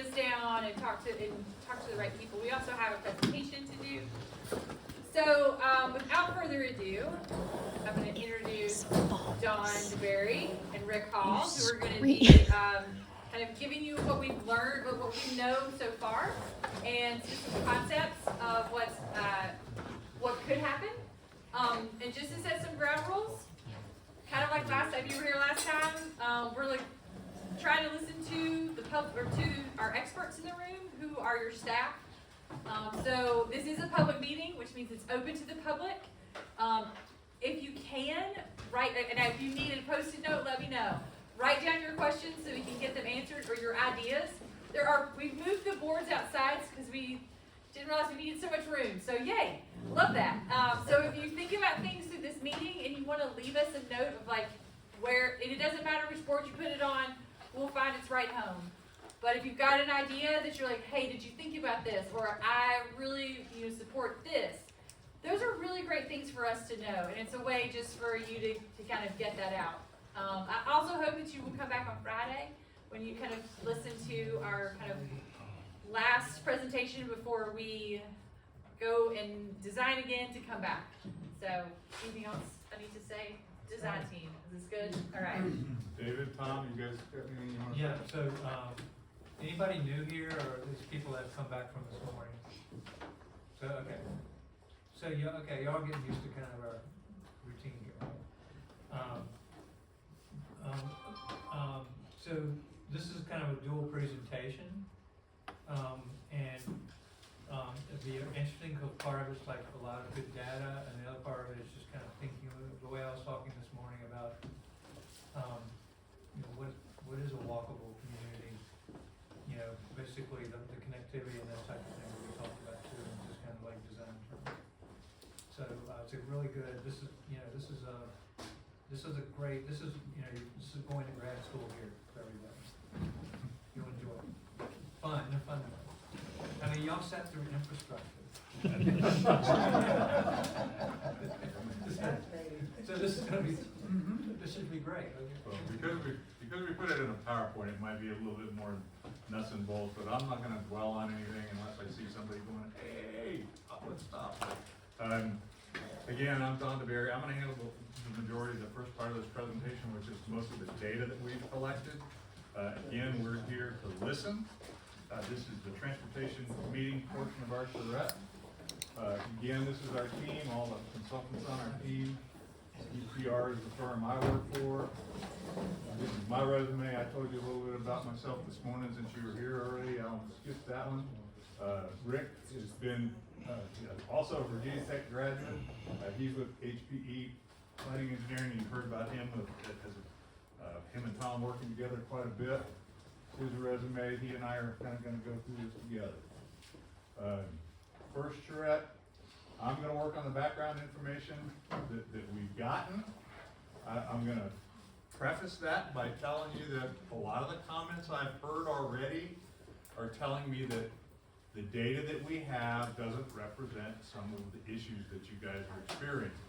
ideas down and talk to the right people. We also have a presentation to do. So without further ado, I'm going to introduce Don DeBerry and Rick Hall, who are going to be kind of giving you what we've learned, what we know so far, and some concepts of what could happen. And just to set some ground rules, kind of like last time, you were here last time, we're like trying to listen to to our experts in the room, who are your staff. So this is a public meeting, which means it's open to the public. If you can, write, and if you need a Post-it note, let me know. Write down your questions so we can get them answered, or your ideas. We've moved the boards outside because we didn't realize we needed so much room. So yay, love that. So if you think about things through this meeting and you want to leave us a note of like where, and it doesn't matter which board you put it on, we'll find its right home. But if you've got an idea that you're like, hey, did you think about this? Or I really support this. Those are really great things for us to know. And it's a way just for you to kind of get that out. I also hope that you will come back on Friday when you kind of listen to our kind of last presentation before we go and design again to come back. So anything else I need to say? Design team, is this good? All right. David, Tom, you guys got anything you want to say? So anybody new here, or these people that have come back from this morning? So, okay. So, y'all getting used to kind of our routine here, right? So this is kind of a dual presentation, and the interesting part of it's like a lot of good data, and the other part of it is just kind of thinking the way I was talking this morning about, what is a walkable community? Basically the connectivity and that type of thing that we talked about too, and just kind of like design terms. So it's a really good. This is going to grad school here for everybody. You'll enjoy it. Fun. I mean, y'all sat through infrastructure. So this is going to be. This should be great. Okay. Well, because we put it in a PowerPoint, it might be a little bit more nuts and bolts, but I'm not going to dwell on anything unless I see somebody going, hey, let's stop. Again, I'm Don DeBerry. I'm going to handle the majority of the first part of this presentation, which is most of the data that we've collected. Again, we're here to listen. This is the transportation meeting portion of our charrette. Again, this is our team, all the consultants on our team. EPR is the firm I work for. This is my resume. I told you a little bit about myself this morning since you were here already. I'll skip that one. Rick has been also a Virginia Tech graduate. He's with HPE Planning Engineering. You've heard about him him and Tom working together quite a bit. His resume. He and I are kind of going to go through this together. First charrette. I'm going to work on the background information that we've gotten. I'm going to preface that by telling you that a lot of the comments I've heard already are telling me that the data that we have doesn't represent some of the issues that you guys are experiencing.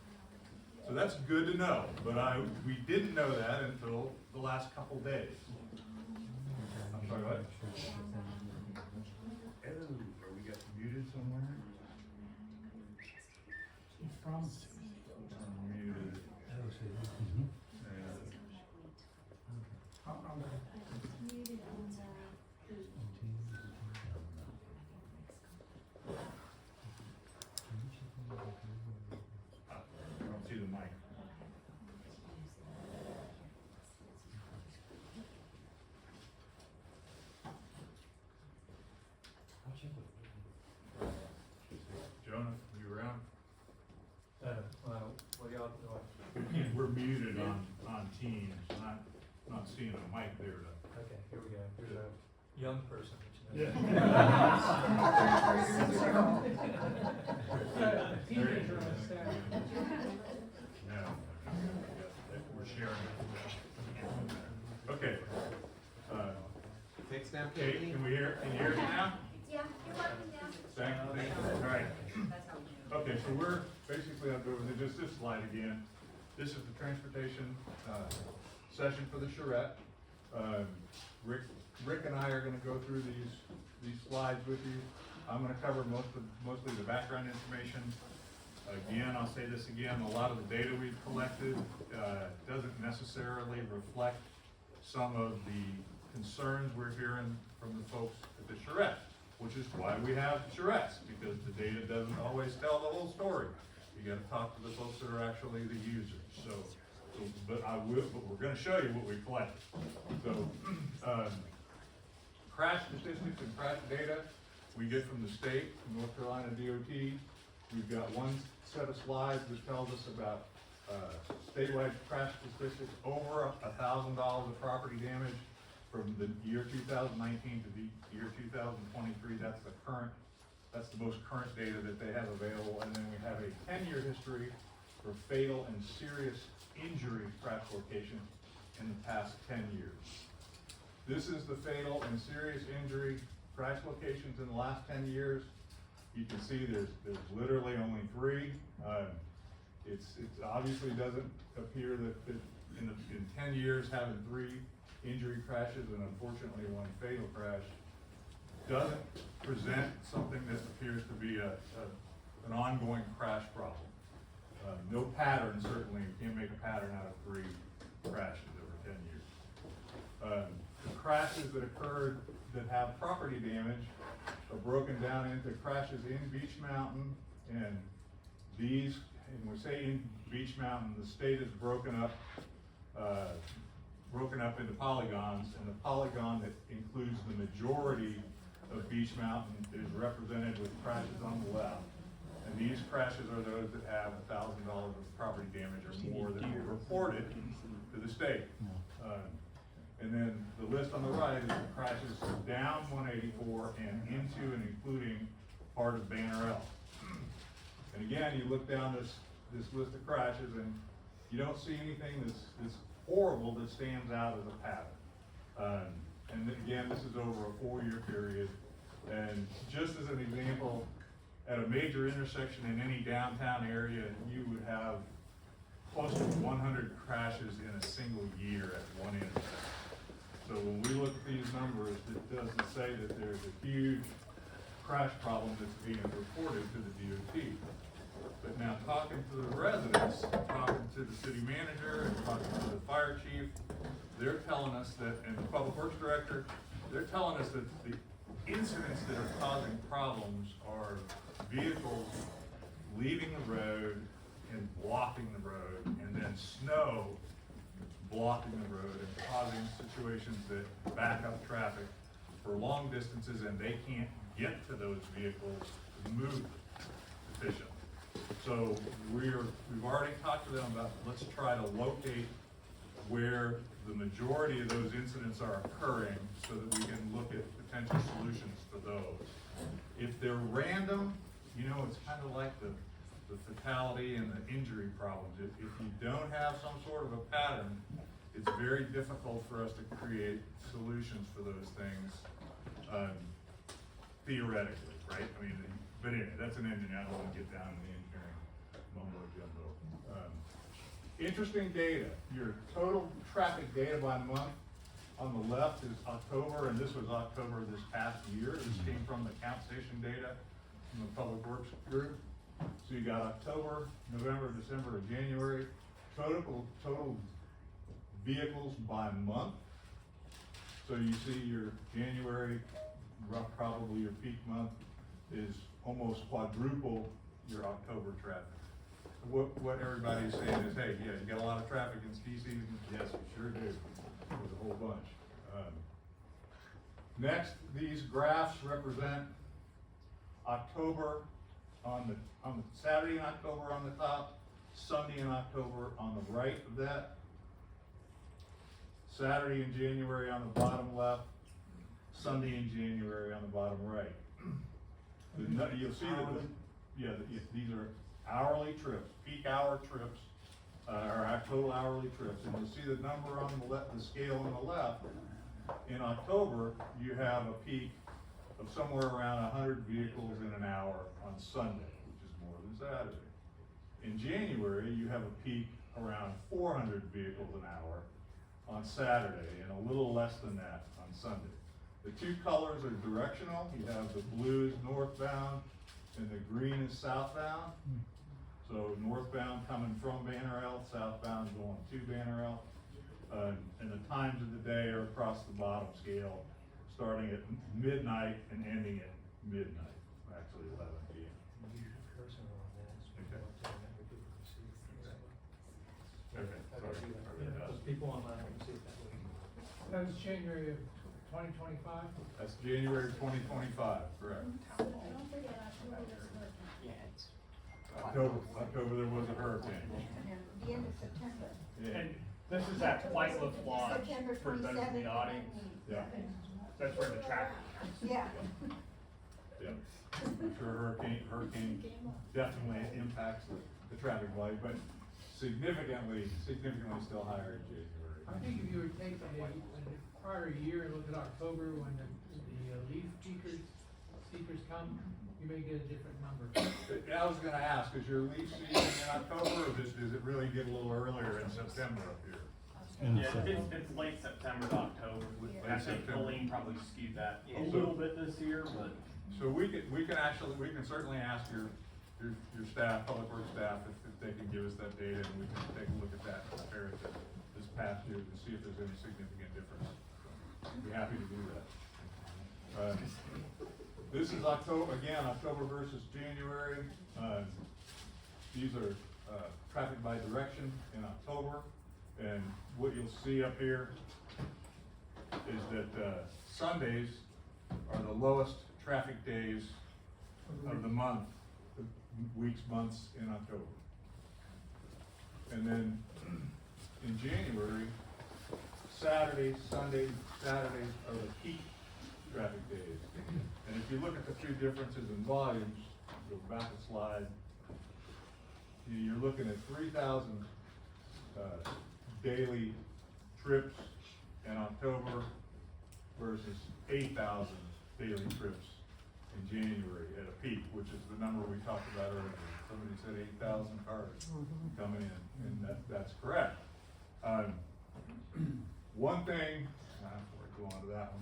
So that's good to know, but we didn't know that until the last couple days. I'm sorry, what? Oh, are we got muted somewhere? From muted. I don't see the mic. Jonah, you around? What y'all We're muted on Teams, not seeing a mic there. Okay, here we go. Here's a young person. Yeah. No, we're sharing. Okay. Thanks now, Kate, can you hear us now? Yeah, you're working now. Thank you. All right. Okay, so we're basically on just this slide again. This is the transportation session for the charrette. Rick Rick and I are gonna go through these slides with you. I'm gonna cover mostly the background information. Again, I'll say this again, a lot of the data we've collected doesn't necessarily reflect some of the concerns we're hearing from the folks at the charrette, which is why we have charrettes, because the data doesn't always tell the whole story. You gotta talk to the folks that are actually the users. But we're gonna show you what we collected. So, crash statistics and crash data we get from the state, from North Carolina DOT. We've got one set of slides that tells us about statewide crash statistics over $1,000 of property damage from the year 2019 to the year 2023. That's the most current data that they have available. And then we have a 10-year history for fatal and serious injury crash locations in the past 10 years. This is the fatal and serious injury crash locations in the last 10 years. You can see there's literally only 3. It obviously doesn't appear that in 10 years having 3 injury crashes and unfortunately 1 fatal crash doesn't present something that appears to be an ongoing crash problem. No pattern, certainly. You can't make a pattern out of 3 crashes over 10 years. The crashes that occurred that have property damage are broken down into crashes in Beech Mountain, and these, and we say in Beech Mountain, the state is broken up into polygons, and the polygon that includes the majority of Beech Mountain is represented with crashes on the left. And these crashes are those that have $1,000 of property damage or more that were reported to the state. And then the list on the right is the crashes down 184 and into and including part of Banner Elk. And again, you look down this list of crashes and you don't see anything that's horrible that stands out as a pattern. And again, this is over a 4-year period. And just as an example, at a major intersection in any downtown area, you would have close to 100 crashes in a single year at one intersection. So when we look at these numbers, it doesn't say that there's a huge crash problem that's being reported to the DOT. But now talking to the residents, talking to the city manager, and talking to the fire chief, they're telling us that, and the public works director, they're telling us that the incidents that are causing problems are vehicles leaving the road and blocking the road, and then snow blocking the road and causing situations that back up traffic for long distances, and they can't get to those vehicles to move efficiently. So we've already talked to them about, let's try to locate where the majority of those incidents are occurring so that we can look at potential solutions for those. If they're random, you know, it's kind of like the fatality and the injury problems. If you don't have some sort of a pattern, it's very difficult for us to create solutions for those things, theoretically, right? I mean, but anyway, that's an engineer. I don't want to get down in the engineering mumbo jumbo. Interesting data. Your total traffic data by month on the left is October, and this was October this past year. This came from the count station data from the Public Works group. So you got October, November, December, and January. Total vehicles by month. So you see your January, probably your peak month, is almost quadruple your October traffic. What everybody's saying is, hey, yeah, you got a lot of traffic in ski season. Yes, we sure do. There's a whole bunch. Next, these graphs represent October on the Saturday in October on the top, Sunday in October on the right of that, Saturday in January on the bottom left, Sunday in January on the bottom right. You'll see that these are hourly trips, peak hour trips, or our total hourly trips, and you'll see the number on the left, the scale on the left. In October, you have a peak of somewhere around 100 vehicles in an hour on Sunday, which is more than Saturday. In January, you have a peak around 400 vehicles an hour on Saturday, and a little less than that on Sunday. The two colors are directional. You have the blue is northbound and the green is southbound. So northbound coming from Banner Elk, southbound going to Banner Elk. And the times of the day are across the bottom scale, starting at midnight and ending at midnight, actually 11 p.m. Okay, sorry. Those people online can see it that way. That was January of 2025? That's January 2025, correct. October there was a hurricane. The end of September. Yeah. And this is at White Cliff Lodge, September for those in 27th. the audience. Yeah. That's where the traffic. Yeah. Yeah. I'm sure hurricane definitely impacts the traffic volume, but significantly still higher in January. I think if you were to take a prior year and look at October when the leaf seekers come, you may get a different number. I was gonna ask, is your leaf season in October, or does it really get a little earlier in September up here? Yeah, it's late September to October. I think September. Colleen probably skewed that a Also- little bit this year, but. So we can certainly ask your staff, public works staff, if they can give us that data, and we can take a look at that and compare it to this past year to see if there's any significant difference. I'd be happy to do that. This is October versus January. These are traffic by direction in October, and what you'll see up here is that Sundays are the lowest traffic days of the month, the months in October. And then in January, Sundays are the peak traffic days. And if you look at the two differences in volumes, go back a slide, you're looking at 3,000 daily trips in October versus 8,000 daily trips in January at a peak, which is the number we talked about earlier. Somebody said 8,000 cars coming in, and that's correct. One thing, before I go on to that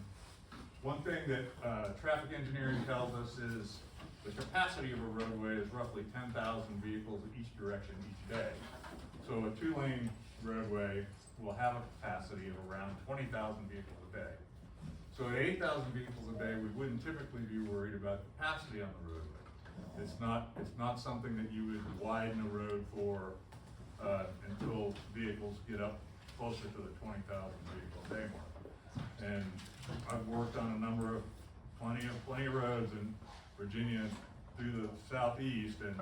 one thing that traffic engineering tells us is the capacity of a roadway is roughly 10,000 vehicles in each direction each day. So a 2-lane roadway will have a capacity of around 20,000 vehicles a day. So at 8,000 vehicles a day, we wouldn't typically be worried about capacity on the roadway. It's not something that you would widen a road for until vehicles get up closer to the 20,000 vehicle a day mark. And I've worked on plenty of roads in Virginia through the southeast, and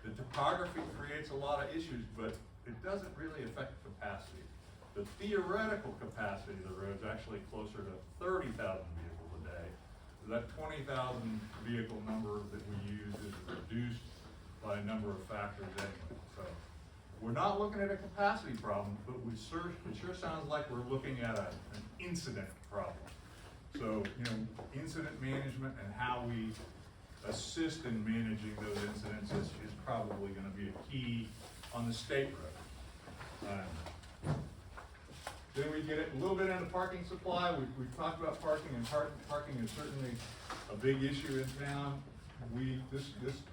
the topography creates a lot of issues, but it doesn't really affect capacity. The theoretical capacity of the road is actually closer to 30,000 vehicles a day. That 20,000 vehicle number that we use is reduced by a number of factors anyway. So we're not looking at a capacity problem, but it sure sounds like we're looking at an incident problem. So, incident management and how we assist in managing those incidents is probably gonna be a key on the state road. Then we get a little bit into parking supply. We've talked about parking, and parking is certainly a big issue in town. This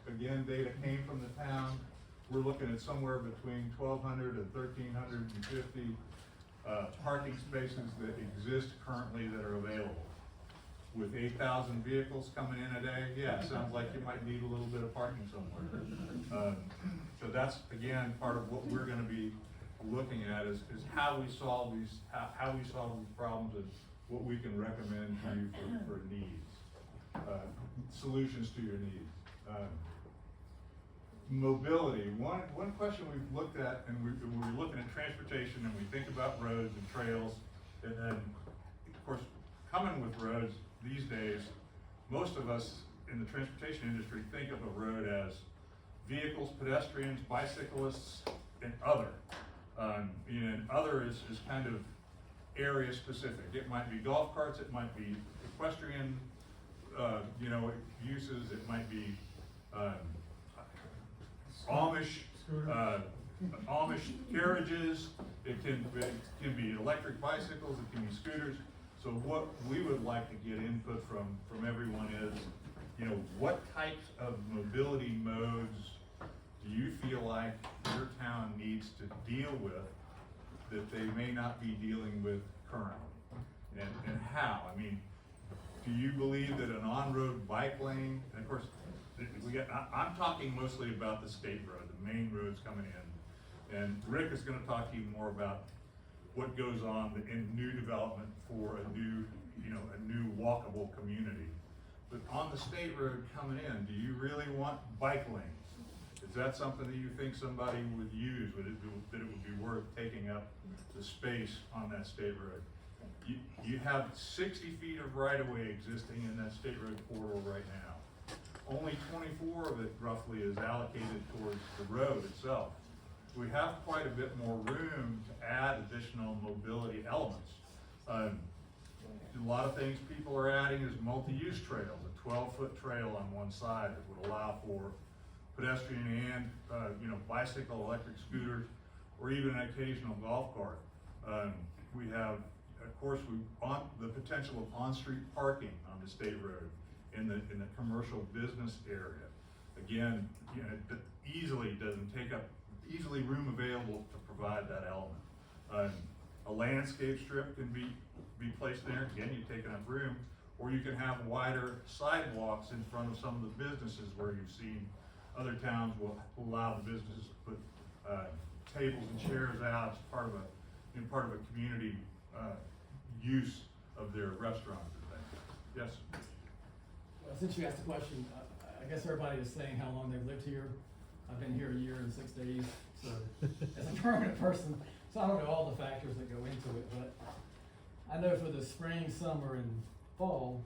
again, data came from the town. We're looking at somewhere between 1,200 and 1,350 parking spaces that exist currently that are available. With 8,000 vehicles coming in a day, yeah, it sounds like you might need a little bit of parking somewhere. So that's, again, part of what we're gonna be looking at is how we solve these problems and what we can recommend to you for needs, solutions to your needs. Mobility, one question we've looked at, and we're looking at transportation, and we think about roads and trails, and then, of course, coming with roads these days, most of us in the transportation industry think of a road as vehicles, pedestrians, bicyclists, and other. And other is kind of area specific. It might be golf carts, it might be equestrian, uses, it might be Amish carriages, it can be electric bicycles, it can be scooters. So what we would like to get input from everyone is, you know, what types of mobility modes do you feel like your town needs to deal with that they may not be dealing with currently? And how? I mean, do you believe that an on-road bike lane, and of course, I'm talking mostly about the state road, the main roads coming in. And Rick is gonna talk to you more about what goes on in new development for a new, you know, a new walkable community. But on the state road coming in, do you really want bike lanes? Is that something that you think somebody would use? That it would be worth taking up the space on that state road? You have 60 feet of right-of-way existing in that state road corridor right now. Only 24 of it roughly is allocated towards the road itself. We have quite a bit more room to add additional mobility elements. A lot of things people are adding is multi-use trails, a 12-foot trail on one side that would allow for pedestrian and you know, bicycle, electric scooters, or even an occasional golf cart. We have, of course, the potential of on-street parking on the state road in the commercial business area. Again, you know, it easily doesn't take up room available to provide that element. A landscape strip can be placed there. Again, you've taken up room, or you can have wider sidewalks in front of some of the businesses where you've seen other towns will allow the businesses to put tables and chairs out as part of a community use of their restaurants and things. Yes. Well, since you asked the question, I guess everybody is saying how long they've lived here. I've been here a year and 6 days, so as a permanent person, so I don't know all the factors that go into it, but I know for the spring, summer, and fall,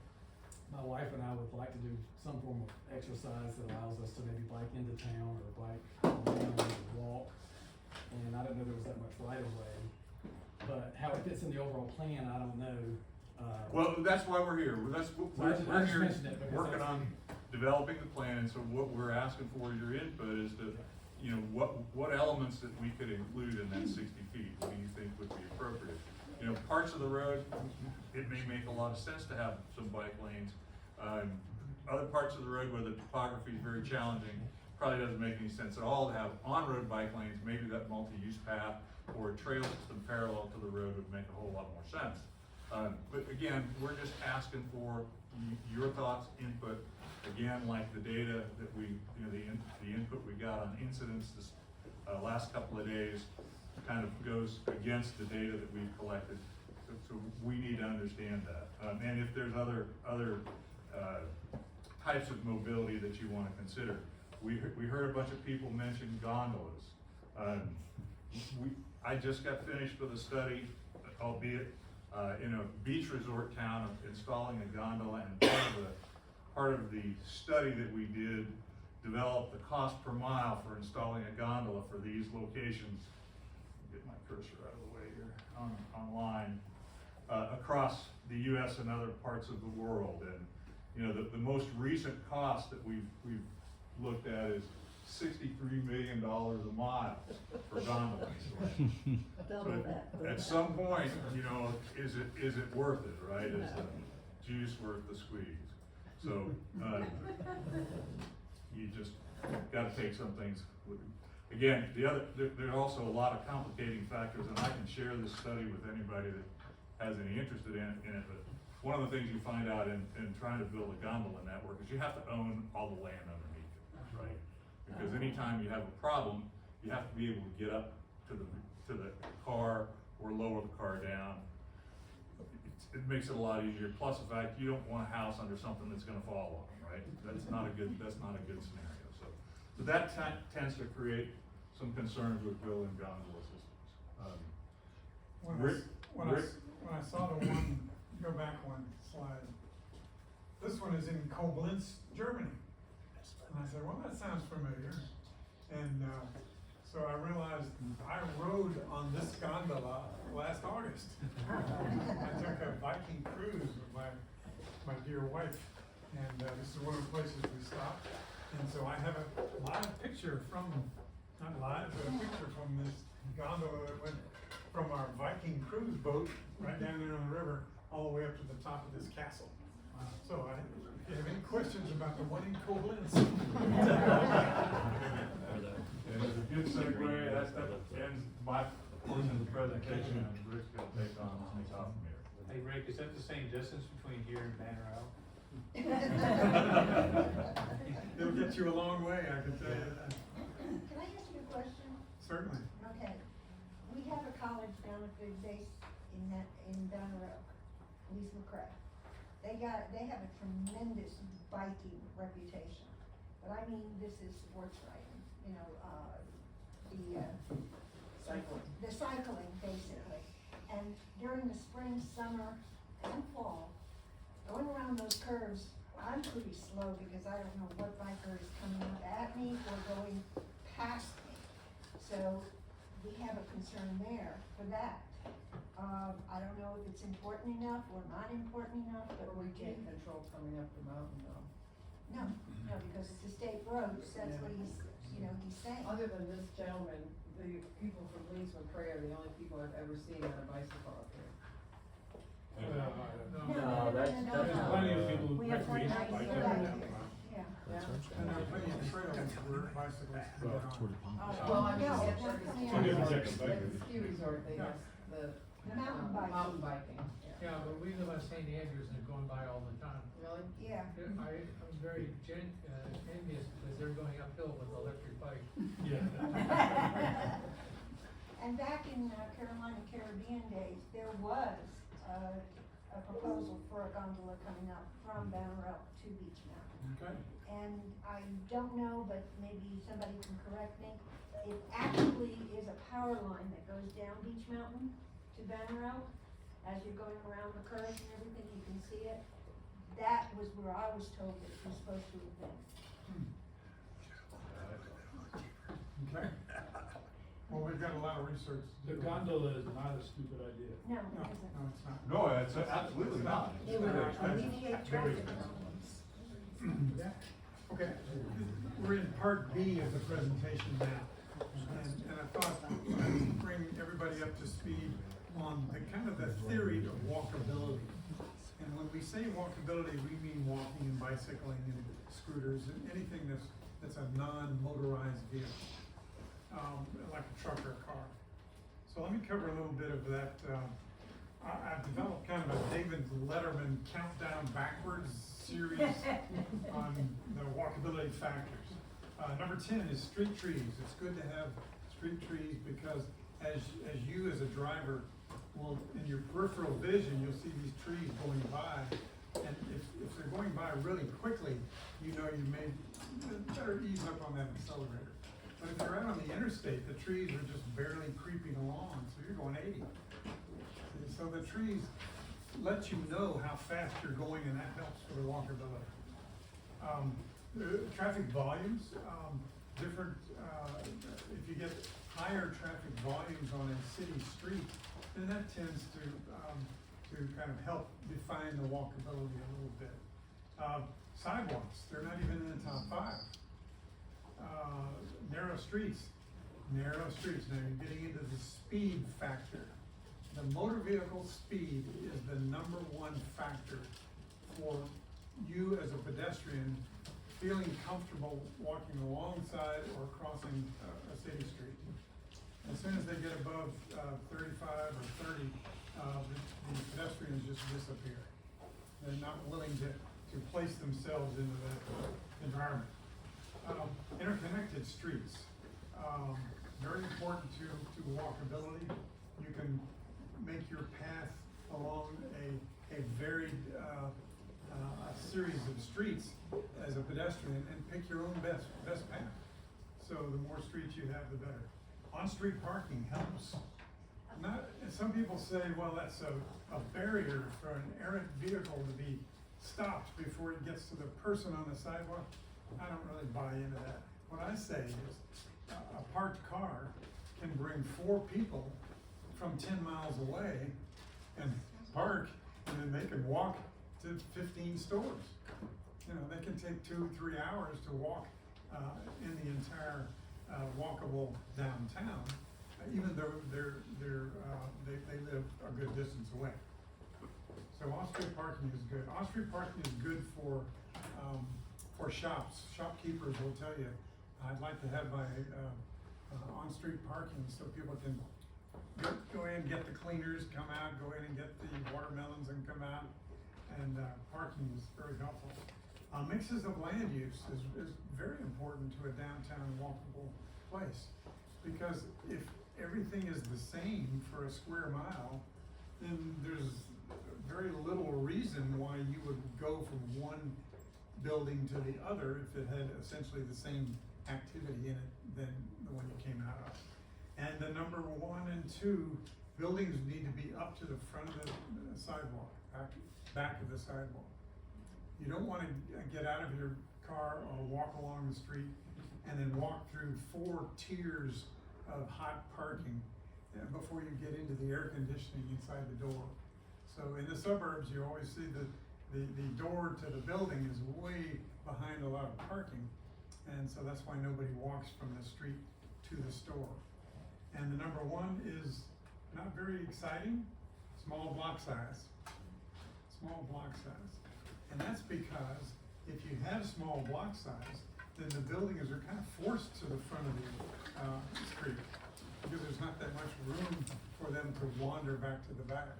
my wife and I would like to do some form of exercise that allows us to maybe bike into town or bike around or walk. And I didn't know there was that much right of way, but how it fits in the overall plan, I don't know. Well, that's why we're here. We're I just here mentioned it because working that's- on developing the plan, and so what we're asking for your input is to, you know, what elements that we could include in that 60 feet, what do you think would be appropriate? You know, parts of the road, it may make a lot of sense to have some bike lanes. Other parts of the road where the topography is very challenging, probably doesn't make any sense at all to have on-road bike lanes. Maybe that multi-use path or a trail system parallel to the road would make a whole lot more sense. But again, we're just asking for your thoughts, input. Again, like the data that we, you know, the input we got on incidents this last couple of days kind of goes against the data that we've collected. So we need to understand that. And if there's other types of mobility that you want to consider. We heard a bunch of people mention gondolas. I just got finished with a study, albeit in a beach resort town, of installing a gondola, and part of the study that we did developed the cost per mile for installing a gondola for these locations. Get my cursor out of the way here online across the U.S. and other parts of the world. And you know, the most recent cost that we've looked at is $63 million a mile for gondolas. Double that. At some point, you know, is it worth it, right? Is the juice worth the squeeze? So you just got to take some things. Again, there are also a lot of complicating factors, and I can share this study with anybody that has any interest in it. But one of the things you find out in trying to build a gondola network is you have to own all the land underneath it, right? Because anytime you have a problem, you have to be able to get up to the car or lower the car down. It makes it a lot easier. Plus the fact you don't want a house under something that's going to fall on them, right? That's not a good scenario. So that tends to create some concerns with building gondola systems. When I saw the one, go back one slide. This one is in Koblenz, Germany. And I said, well, that sounds familiar. And so I realized I rode on this gondola last August. I took a Viking cruise with my dear wife. And this is one of the places we stopped. And so I have a live picture not live, but a picture from this gondola that went from our Viking cruise boat right down there on the river all the way up to the top of this castle. So if you have any questions about the one in Koblenz. And as a good segue, that ends my portion of the presentation, and Rick's gonna take on the top from here. Hey Rick, is that the same distance between here and Banner Isle? It'll get you a long way, I can tell you that. Can I ask you a question? Certainly. Okay, we have a college down at the base in Banner Oak, Lee McCrae. They have a tremendous biking reputation, but I mean, this is sports riding, you know, the cycling, basically. And during the spring, summer, and fall, going around those curves, I'm pretty slow because I don't know what biker is coming up at me or going past me. So we have a concern there for that. I don't know if it's important enough or not important enough, but But we we can't do. control coming up the mountain though. No, because it's a state road, so that's what he's saying. Other than this gentleman, the people from Lee's McCrae are the only people I've ever seen on a bicycle up here. No, that's- There's plenty of people who We have one recreate nice biking guy down here. the mountain. Yeah. Yeah. And there are plenty of trails where bicycles can get on. Well, I'm No, just they're at coming the out. ski resort, they have the. Mountain biking. Mountain biking, yeah. Yeah, but we live on St. Andrews and they're going by all the time. Really? Yeah. I'm very envious because they're going uphill with electric bike. And back in Carolina Caribbean days, there was a proposal for a gondola coming up from Banner Elk to Beech Mountain. Okay. And I don't know, but maybe somebody can correct me, it actually is a power line that goes down Beech Mountain to Banner Elk. As you're going around the curves and everything, you can see it. That was where I was told it was supposed to have been. Okay. Well, we've got a lot of research to The do. gondola is not a stupid idea. No, No, it isn't. no, it's not. No, it's absolutely not. It would Very expensive. alleviate Very traffic. expensive. Okay, we're in part B of the presentation now. And I thought I'd bring everybody up to speed on the kind of the theory of walkability. And when we say walkability, we mean walking and bicycling and scooters and anything that's a non-motorized vehicle, like a truck or a car. So let me cover a little bit of that. I've developed kind of a David Letterman countdown backwards series on the walkability factors. Number 10 is street trees. It's good to have street trees because as you as a driver will, in your peripheral vision, you'll see these trees going by. And if they're going by really quickly, you know you may better ease up on that accelerator. But if you're out on the interstate, the trees are just barely creeping along, so you're going 80. So the trees let you know how fast you're going, and that helps for the walkability. Traffic volumes, different, if you get higher traffic volumes on a city street, then that tends to kind of help define the walkability a little bit. Sidewalks, they're not even in the top 5. Narrow streets, now you're getting into the speed factor. The motor vehicle speed is the #1 factor for you as a pedestrian feeling comfortable walking alongside or crossing a city street. As soon as they get above 35 or 30, the pedestrians just disappear. They're not willing to place themselves into that environment. Interconnected streets, very important to walkability. You can make your path along a varied series of streets as a pedestrian and pick your own best path. So the more streets you have, the better. On-street parking helps. Some people say, well, that's a barrier for an errant vehicle to be stopped before it gets to the person on the sidewalk. I don't really buy into that. What I say is a parked car can bring 4 people from 10 miles away and park, and then they can walk to 15 stores. You know, they can take 2-3 hours to walk in the entire walkable downtown, even though they live a good distance away. So off-street parking is good. Off-street parking is good for shops. Shopkeepers will tell you, I'd like to have my, on-street parking so people can go in, get the cleaners, come out, go in and get the watermelons and come out. And, parking is very helpful. Mixes of land use is very important to a downtown walkable place. Because if everything is the same for a square mile, then there's very little reason why you would go from one building to the other if it had essentially the same activity in it than the one you came out of. And the number 1 and 2, buildings need to be up to the front of the sidewalk, back of the sidewalk. You don't wanna get out of your car or walk along the street and then walk through 4 tiers of hot parking before you get into the air conditioning inside the door. So in the suburbs, you always see the door to the building is way behind a lot of parking. And so that's why nobody walks from the street to the store. And the number 1 is not very exciting, small block size. Small block size. And that's because if you have small block size, then the buildings are kind of forced to the front of the street because there's not that much room for them to wander back to the back.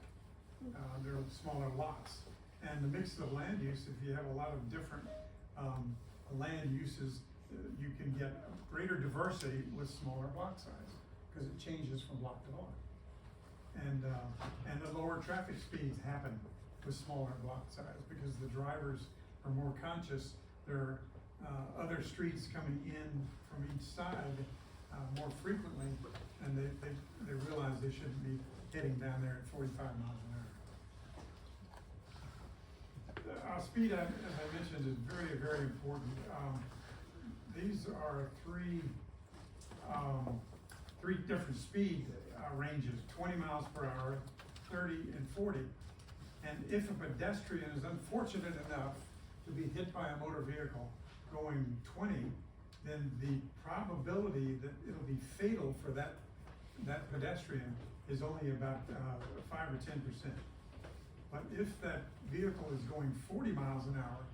They're smaller lots. And the mix of land use, if you have a lot of different land uses, you can get greater diversity with smaller block size because it changes from block to block. And the lower traffic speeds happen with smaller block size because the drivers are more conscious. There are other streets coming in from each side more frequently, and they realize they shouldn't be heading down there at 45 miles an hour. Speed, as I mentioned, is very, very important. These are three different speed ranges, 20 miles per hour, 30 and 40. And if a pedestrian is unfortunate enough to be hit by a motor vehicle going 20, then the probability that it'll be fatal for that pedestrian is only about 5 or 10%. But if that vehicle is going 40 miles an hour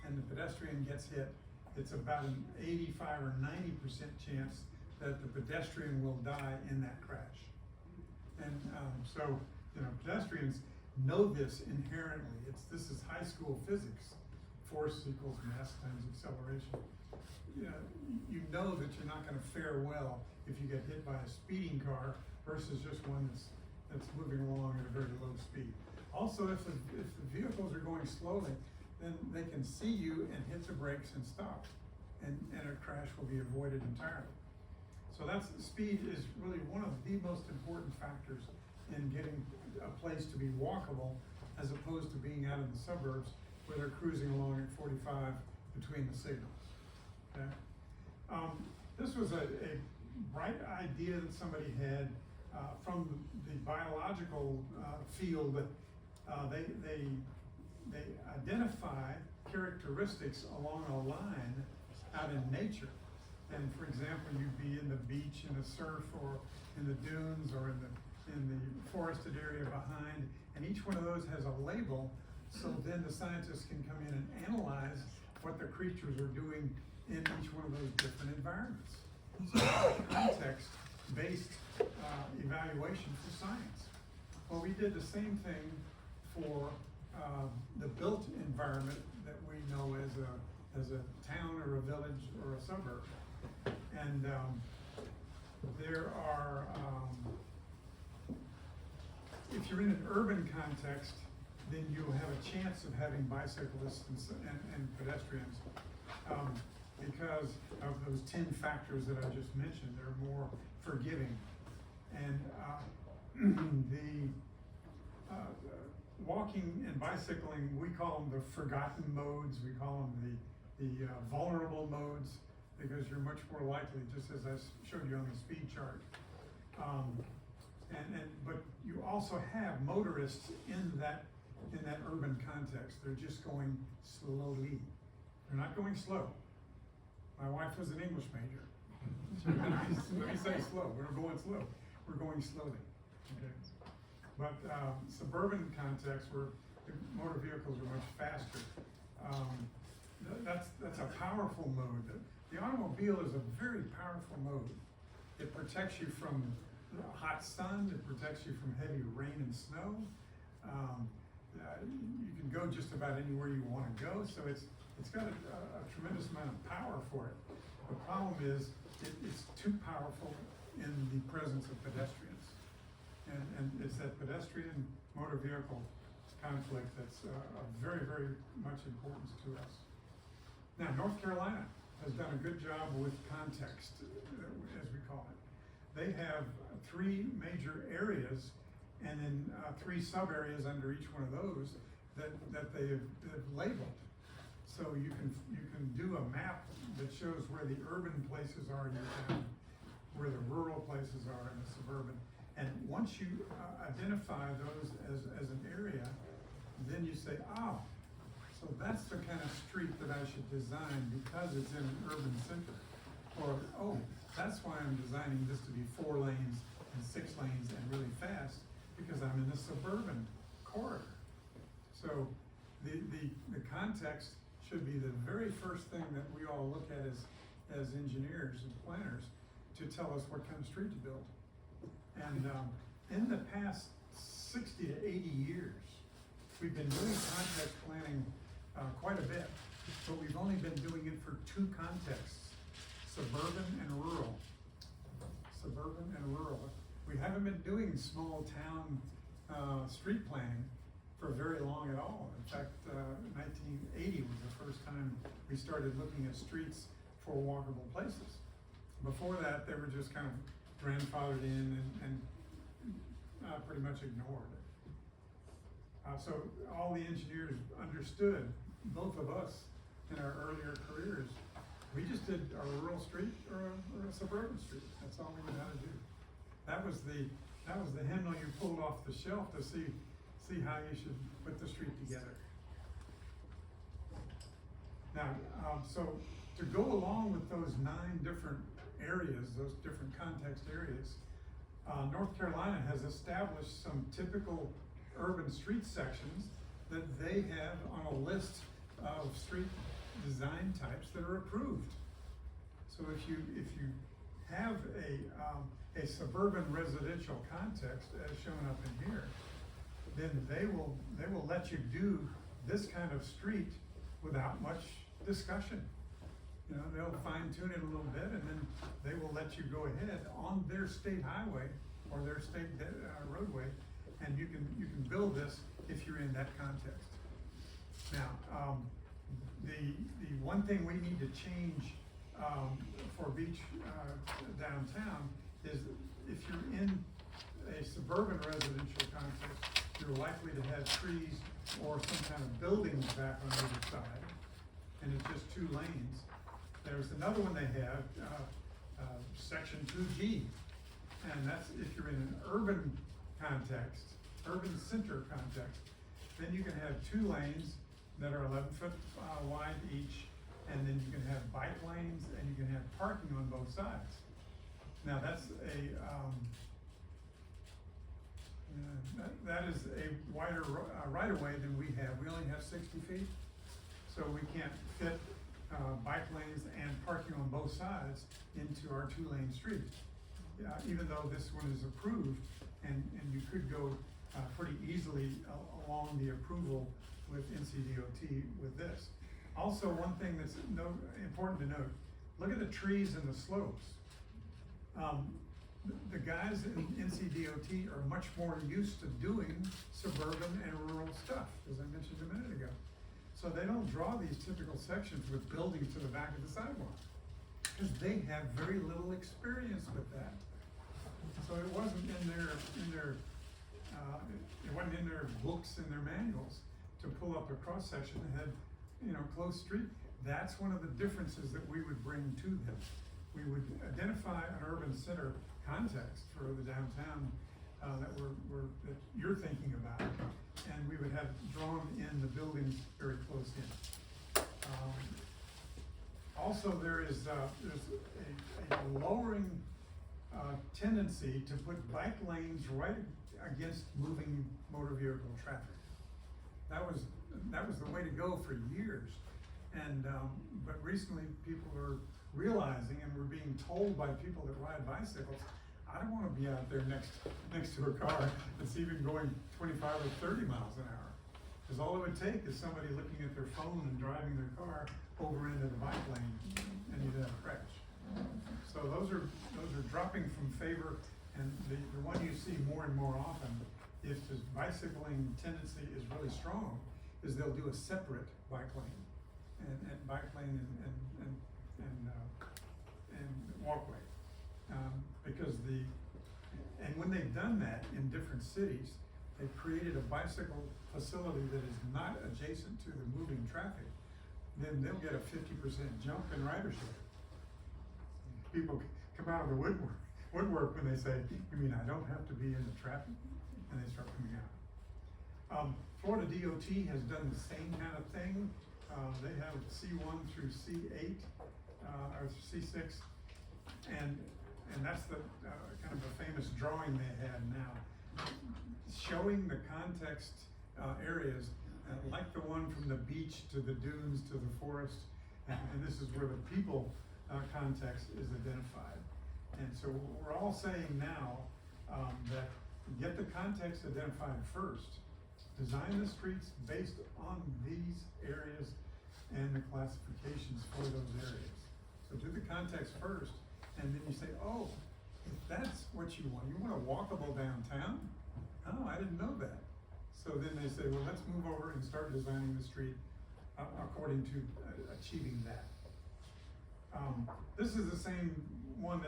and the pedestrian gets hit, it's about an 85 or 90% chance that the pedestrian will die in that crash. And so, pedestrians know this inherently. This is high school physics. Force equals mass times acceleration. You know that you're not going to fare well if you get hit by a speeding car versus just one that's moving along at a very low speed. Also, if the vehicles are going slowly, then they can see you and hit the brakes and stop, and a crash will be avoided entirely. So speed is really one of the most important factors in getting a place to be walkable, as opposed to being out in the suburbs where they're cruising along at 45 between the signals. Okay? This was a bright idea that somebody had from the biological field. They identify characteristics along a line out in nature. And for example, you'd be in the beach, in the surf, or in the dunes, or in the forested area behind, and each one of those has a label, so then the scientists can come in and analyze what the creatures are doing in each one of those different environments. So context-based evaluation for science. Well, we did the same thing for the built environment that we know as a town or a village or a suburb. And there are, if you're in an urban context, then you'll have a chance of having bicyclists and pedestrians because of those 10 factors that I just mentioned. They're more forgiving. And walking and bicycling, we call them the forgotten modes. We call them the vulnerable modes, because you're much more likely, just as I showed you on the speed chart. But you also have motorists in that urban context. They're just going slowly. They're not going slow. My wife was an English major. So let me say slow. We're going slow. We're going slowly. Okay. But suburban context, where the motor vehicles are much faster. That's a powerful mode. The automobile is a very powerful mode. It protects you from hot sun, it protects you from heavy rain and snow. You can go just about anywhere you want to go, so it's got a tremendous amount of power for it. The problem is it's too powerful in the presence of pedestrians. And it's that pedestrian motor vehicle conflict that's of very, very much importance to us. Now, North Carolina has done a good job with context, as we call it. They have 3 major areas and then 3 sub-areas under each one of those that they've labeled. So you can do a map that shows where the urban places are in your town, where the rural places are in the suburban. And once you identify those as an area, then you say, oh, so that's the kind of street that I should design because it's in an urban center. Or, oh, that's why I'm designing this to be 4 lanes and 6 lanes and really fast, because I'm in the suburban corridor. So the context should be the very first thing that we all look at as engineers and planners to tell us what kind of street to build. And in the past 60 to 80 years, we've been doing context planning quite a bit, but we've only been doing it for 2 contexts, suburban and rural. Suburban and rural. We haven't been doing small town street planning for very long at all. In fact, 1980 was the first time we started looking at streets for walkable places. Before that, they were just kind of grandfathered in and pretty much ignored. So all the engineers understood, both of us in our earlier careers, we just did a rural street or a suburban street. That's all we knew how to do. That was the hymnal you pulled off the shelf to see how you should put the street together. Now, so to go along with those 9 different areas, those different context areas, North Carolina has established some typical urban street sections that they have on a list of street design types that are approved. So if you have a suburban residential context as shown up in here, then they will let you do this kind of street without much discussion. You know, they'll fine tune it a little bit, and then they will let you go ahead on their state highway or their state roadway, and you can build this if you're in that context. Now, the one thing we need to change for Beach downtown is if you're in a suburban residential context, you're likely to have trees or some kind of buildings back on either side, and it's just 2 lanes. There's another one they have, section 2G, and that's if you're in an urban context, urban center context, then you can have 2 lanes that are 11 foot wide each, and then you can have bike lanes and you can have parking on both sides. Now that's that is a wider right-of-way than we have. We only have 60 feet, so we can't fit bike lanes and parking on both sides into our 2-lane street. Even though this one is approved, and you could go pretty easily along the approval with NCDOT with this. Also, one thing that's important to note, look at the trees and the slopes. The guys in NCDOT are much more used to doing suburban and rural stuff, as I mentioned a minute ago. So they don't draw these typical sections with buildings to the back of the sidewalk, because they have very little experience with that. So it wasn't in their books and their manuals to pull up a cross section that had, close street. That's one of the differences that we would bring to them. We would identify an urban center context for the downtown that you're thinking about, and we would have drawn in the buildings very close in. Also, there's a lowering tendency to put bike lanes right against moving motor vehicle traffic. that was the way to go for years. And, but recently people are realizing, and we're being told by people that ride bicycles, I don't wanna be out there next to a car that's even going 25 or 30 miles an hour. Cause all it would take is somebody looking at their phone and driving their car over into the bike lane, and you'd have a crash. So those are dropping from favor, and the one you see more and more often, if the bicycling tendency is really strong, is they'll do a separate bike lane, and bike lane and walkway. Because and when they've done that in different cities, they've created a bicycle facility that is not adjacent to the moving traffic, then they'll get a 50% jump in ridership. People come out of the woodwork when they say, you mean I don't have to be in the traffic? And they start coming out. Florida DOT has done the same kind of thing. They have C1 through C8, or C6, and that's the kind of a famous drawing they had now, showing the context areas, like the one from the beach to the dunes to the forest, and this is where the people context is identified. And so we're all saying now that get the context identified first, design the streets based on these areas and the classifications for those areas. So do the context first, and then you say, oh, if that's what you want a walkable downtown? Oh, I didn't know that. So then they say, well, let's move over and start designing the street according to achieving that. This is the same one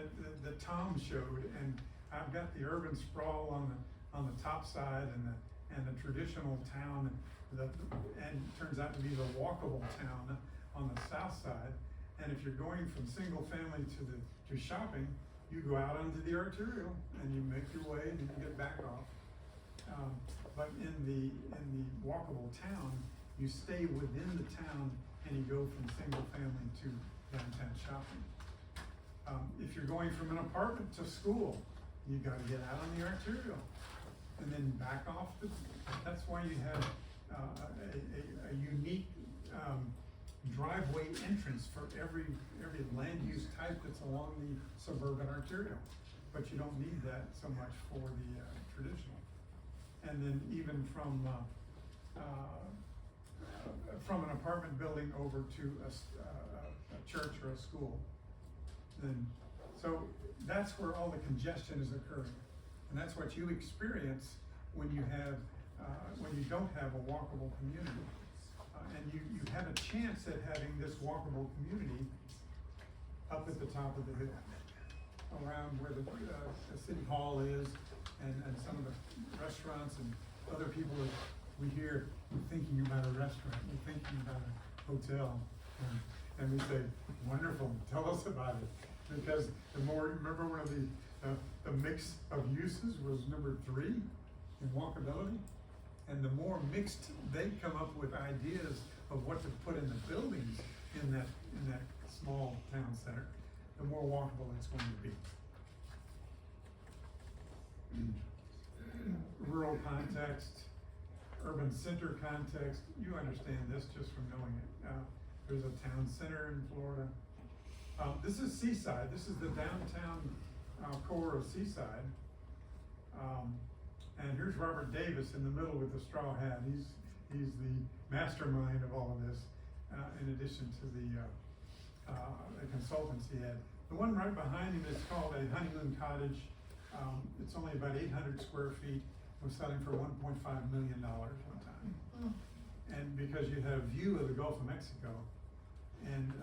that Tom showed, and I've got the urban sprawl on the top side and the traditional town, and it turns out to be the walkable town on the south side. And if you're going from single family to shopping, you go out onto the arterial and you make your way and you get back off. But in the walkable town, you stay within the town and you go from single family to downtown shopping. If you're going from an apartment to school, you gotta get out on the arterial and then back off. That's why you have a unique driveway entrance for every land use type that's along the suburban arterial. But you don't need that so much for the traditional. And then even from an apartment building over to a church or a school. Then, so that's where all the congestion is occurring. And that's what you experience when you have, when you don't have a walkable community. And you have a chance at having this walkable community up at the top of the hill, around where the city hall is, and some of the restaurants and other people that we hear thinking about a restaurant, we're thinking about a hotel, and we say, wonderful, tell us about it. Because the more, remember one of the mix of uses was number 3 in walkability? And the more mixed they come up with ideas of what to put in the buildings in that small town center, the more walkable it's going to be. Rural context, urban center context, you understand this just from knowing it. There's a town center in Florida. This is Seaside. This is the downtown core of Seaside. And here's Robert Davis in the middle with the straw hat. He's the mastermind of all of this, in addition to the consultants he had. The one right behind him is called a honeymoon cottage. It's only about 800 square feet. It was selling for $1.5 million one time. And because you had a view of the Gulf of Mexico, and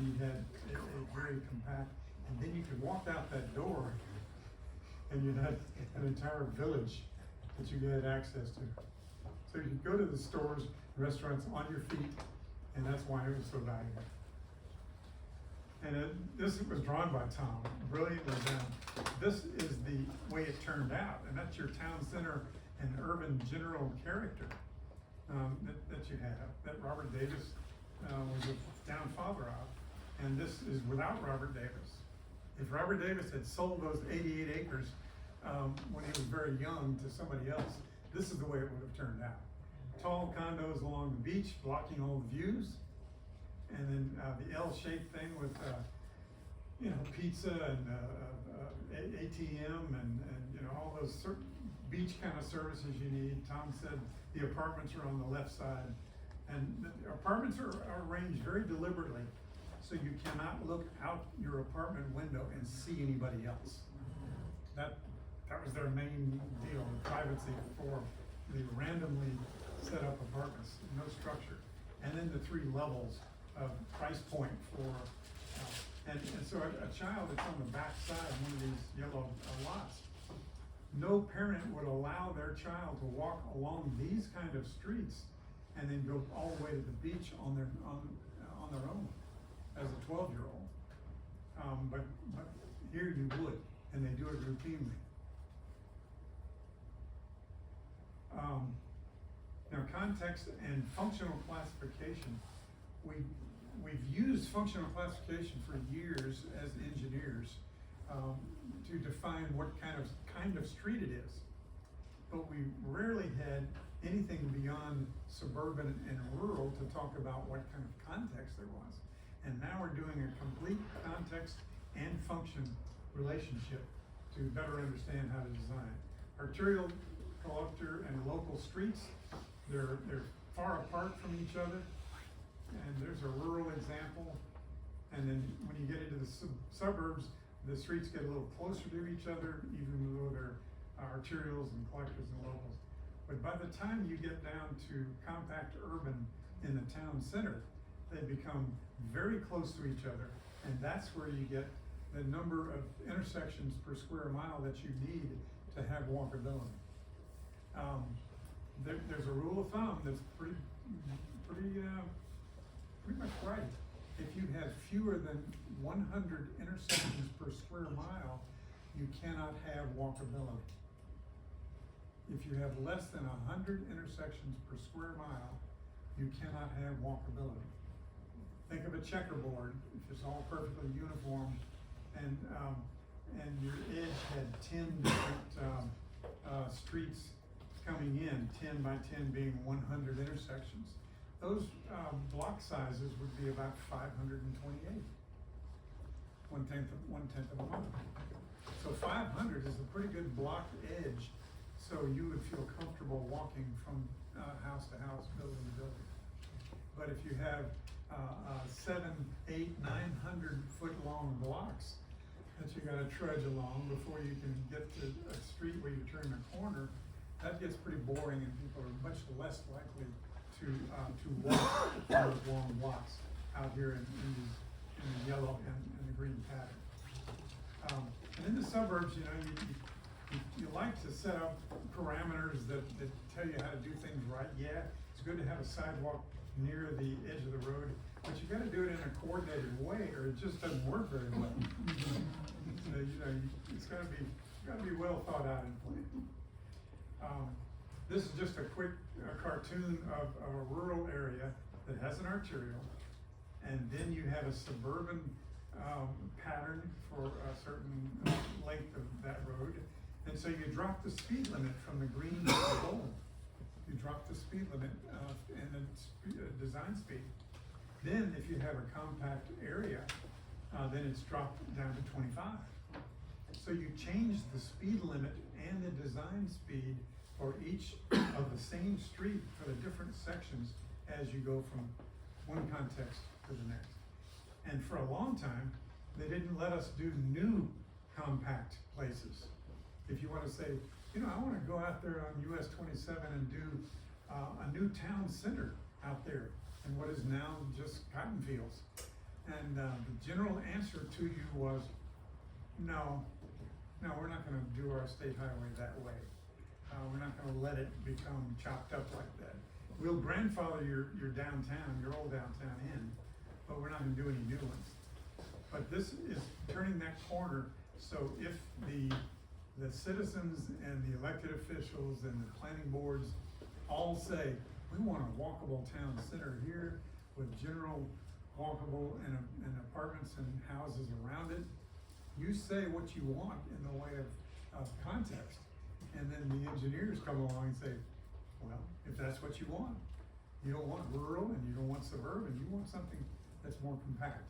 you had a very compact, and then you could walk out that door and you had an entire village that you had access to. So you could go to the stores, restaurants on your feet, and that's why it was so valuable. And this was drawn by Tom, brilliantly done. This is the way it turned out, and that's your town center and urban general character that you have, that Robert Davis was a down father of. And this is without Robert Davis. If Robert Davis had sold those 88 acres when he was very young to somebody else, this is the way it would have turned out. tall condos along the beach blocking all the views. And then, the L-shaped thing with, you know, pizza and, ATM and, you know, all those beach kind of services you need. Tom said the apartments are on the left side. And the apartments are arranged very deliberately, so you cannot look out your apartment window and see anybody else. That was their main deal, the privacy for the randomly set up apartments, no structure. And then the 3 levels of price point for, and so a child that's on the back side of one of these yellow lots, no parent would allow their child to walk along these kind of streets and then go all the way to the beach on their own as a 12-year-old. But here you would, and they do it routinely. Now, context and functional classification. We've used functional classification for years as engineers to define what kind of street it is, but we rarely had anything beyond suburban and rural to talk about what kind of context there was. And now we're doing a complete context and function relationship to better understand how to design. Arterial, collector, and local streets, they're far apart from each other. And there's a rural example. And then when you get into the suburbs, the streets get a little closer to each other, even though they're arterials and collectors and locals. But by the time you get down to compact urban in the town center, they become very close to each other. And that's where you get the number of intersections per square mile that you need to have walkability. There's a rule of thumb that's pretty much right. If you have fewer than 100 intersections per square mile, you cannot have walkability. If you have less than 100 intersections per square mile, you cannot have walkability. Think of a checkerboard, if it's all perfectly uniform, and your edge had 10 different streets coming in, 10 by 10 being 100 intersections. Those block sizes would be about 528, one tenth of a mile. So 500 is a pretty good block edge, so you would feel comfortable walking from house to house, building to building. But if you have 700, 800, 900 foot long blocks that you gotta trudge along before you can get to a street where you turn a corner, that gets pretty boring, and people are much less likely to walk those long blocks out here in the yellow and the green pattern. And in the suburbs, you know, you like to set up parameters that tell you how to do things right. Yeah, it's good to have a sidewalk near the edge of the road, but you gotta do it in a coordinated way, or it just doesn't work very well. You know, it's gotta be well thought out and planned. This is just a quick cartoon of a rural area that has an arterial, and then you have a suburban pattern for a certain length of that road. And so you drop the speed limit from the green to the gold. You drop the speed limit and the design speed. Then if you have a compact area, then it's dropped down to 25. So you change the speed limit and the design speed for each of the same street for the different sections as you go from one context to the next. And for a long time, they didn't let us do new compact places. If you want to say, you know, I want to go out there on US 27 and do a new town center out there in what is now just cotton fields. And the general answer to you was, no, we're not going to do our state highway that way. We're not going to let it become chopped up like that. We'll grandfather your downtown, your old downtown in, but we're not going to do any new ones. But this is turning that corner, so if the citizens and the elected officials and the planning boards all say, we want a walkable town center here with general walkable and apartments and houses around it, you say what you want in the way of context. And then the engineers come along and say, Well, if that's what you want, you don't want rural and you don't want suburban, you want something that's more compact.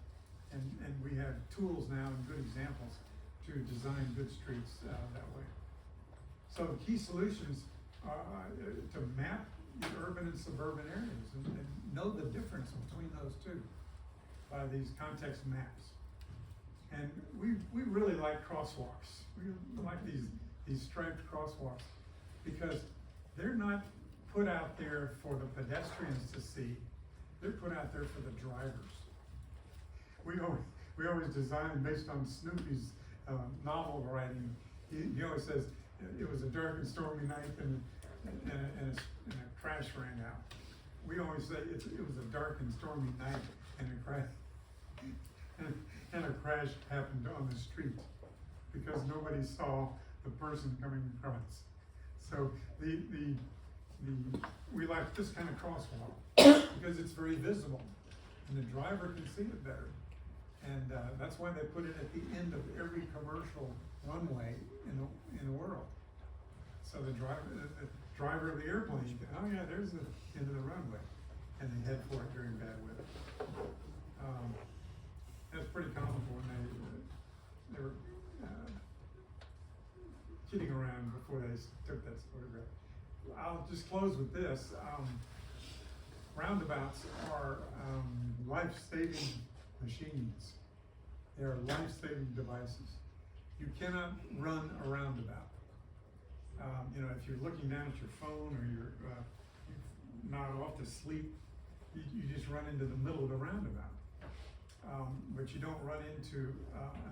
And we have tools now and good examples to design good streets that way. So key solutions are to map the urban and suburban areas and know the difference between those two by these context maps. And we really like crosswalks. We like these striped crosswalks because they're not put out there for the pedestrians to see. They're put out there for the drivers. We always design based on Snoopy's novel writing. He always says it was a dark and stormy night and a crash rang out. We always say it was a dark and stormy night and a crash happened on the street because nobody saw the person coming across. So we like this kind of crosswalk because it's very visible and the driver can see it better. And that's why they put it at the end of every commercial runway in the world. So the driver of the airplane, oh yeah, there's the end of the runway, and they head for it during bad weather. That's pretty comical when they were kidding around before they took that photograph. I'll just close with this. Roundabouts are life-saving machines. They are life-saving devices. You cannot run a roundabout. If you're looking down at your phone or you've nodded off to sleep, you just run into the middle of the roundabout. But you don't run into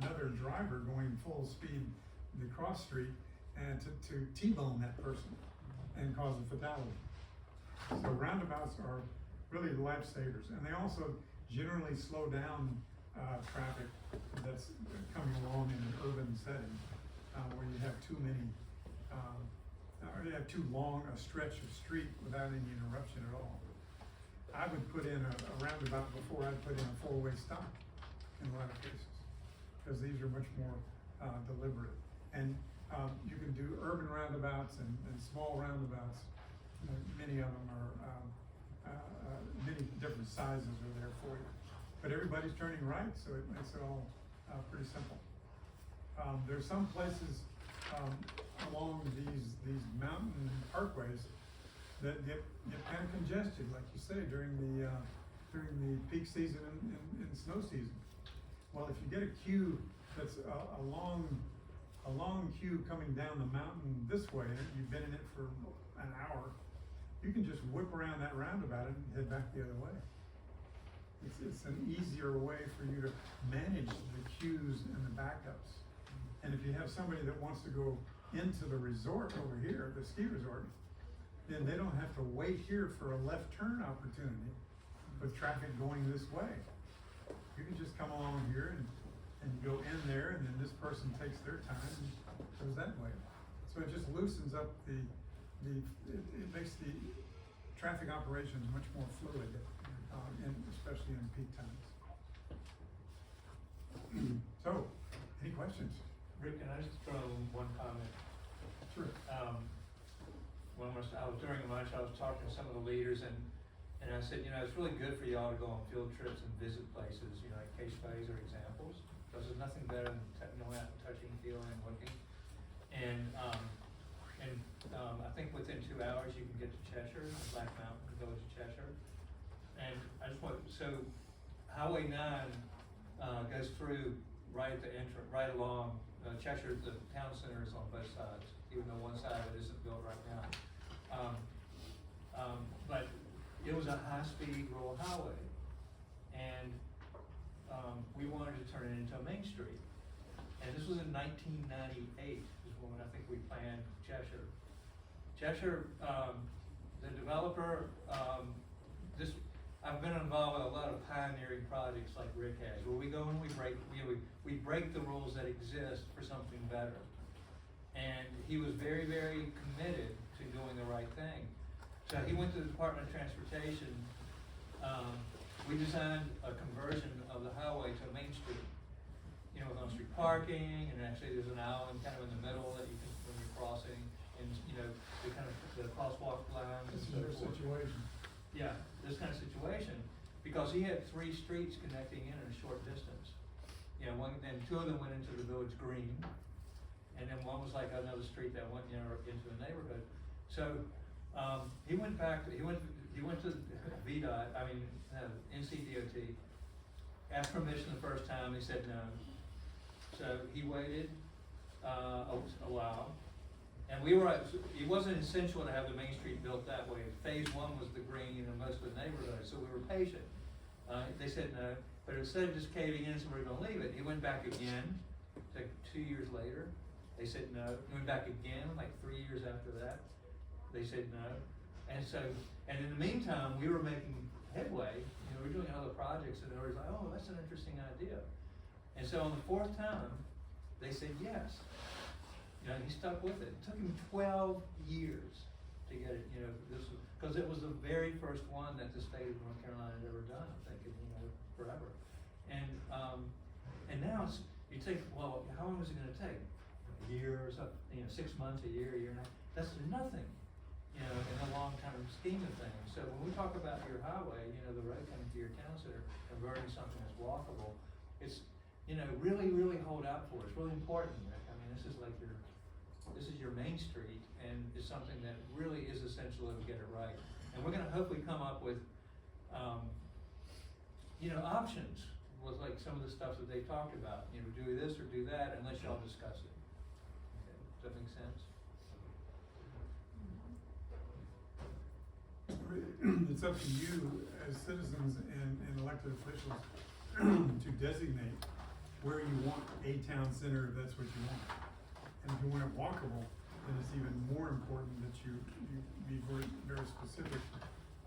another driver going full speed the cross street and to T-bone that person and cause a fatality. So roundabouts are really lifesavers, and they also generally slow down traffic that's coming along in an urban setting where you have too many, or you have too long a stretch of street without any interruption at all. I would put in a roundabout before I'd put in a four-way stop in a lot of cases, because these are much more deliberate. And you can do urban roundabouts and small roundabouts. Many of them are, many different sizes are there for you. But everybody's turning right, so it makes it all pretty simple. There's some places along these mountain parkways that get kind of congested, like you say, during the peak season and snow season. Well, if you get a queue that's a long queue coming down the mountain this way, you've been in it for an hour, you can just whip around that roundabout and head back the other way. It's an easier way for you to manage the queues and the backups. And if you have somebody that wants to go into the resort over here, the ski resort, then they don't have to wait here for a left turn opportunity with traffic going this way. You can just come along here and go in there, and then this person takes their time and goes that way. So it just loosens up it makes the traffic operations much more fluid, and especially in peak times. So, any questions? Rick, can I just throw in one comment? Sure. During lunch, I was talking to some of the leaders, and I said, it's really good for y'all to go on field trips and visit places, like case studies or examples, because there's nothing better than going out and touching, feeling, and looking. And I think within 2 hours you can get to Cheshire, Black Mountain, the village of Cheshire. And I just Highway 9 goes through right at the entrance, right along Cheshire. The town center is on both sides, even though one side of it isn't built right now. But it was a high-speed rural highway, and we wanted to turn it into a main street. And this was in 1998 is when I think we planned Cheshire. Cheshire, the developer, I've been involved with a lot of pioneering projects like Rick has, where we go and we break the rules that exist for something better. And he was very, very committed to doing the right thing. So he went to the Department of Transportation. We designed a conversion of the highway to a main street, with on-street parking, and actually there's an island kind of in the middle that you can, when you're crossing, and, you know, the kind of, the crosswalk lines and This is so your forth. situation. Yeah, this kind of situation, because he had 3 streets connecting in a short distance. You know, and 2 of them went into the village green, and then one was like another street that went, you know, into the neighborhood. So, he went back, he went to VDOT, NCDOT, asked permission the first time, they said no. So he waited, a while, and it wasn't essential to have the main street built that way. Phase 1 was the green and most of the neighborhood, so we were patient. They said no, but instead of just caving in, so we're gonna leave it, he went back again, like 2 years later, they said no. He went back again, like 3 years after that, they said no. And so, and in the meantime, we were making headway, you know, we were doing other projects, and they were like, oh, that's an interesting idea. And so on the 4th time, they said yes. You know, he stuck with it. It took him 12 years to get it, you know, because it was the very first one that the state of North Carolina had ever done, I think, you know, forever. And now it's, you take, well, how long is it gonna take? A year or something, you know, 6 months, a year and a half, that's nothing, you know, in the long-term scheme of things. So when we talk about your highway, you know, the road coming to your town center, converting something that's walkable, it's, you know, really, really hold out for it. It's really important. I mean, this is your main street, and it's something that really is essential to get it right. And we're gonna hopefully come up with, you know, options with like some of the stuff that they talked about. You know, do this or do that, unless y'all discuss it. Okay. Does that make sense? It's up to you as citizens and elected officials to designate where you want a town center, if that's what you want. And if you want it walkable, then it's even more important that you be very, very specific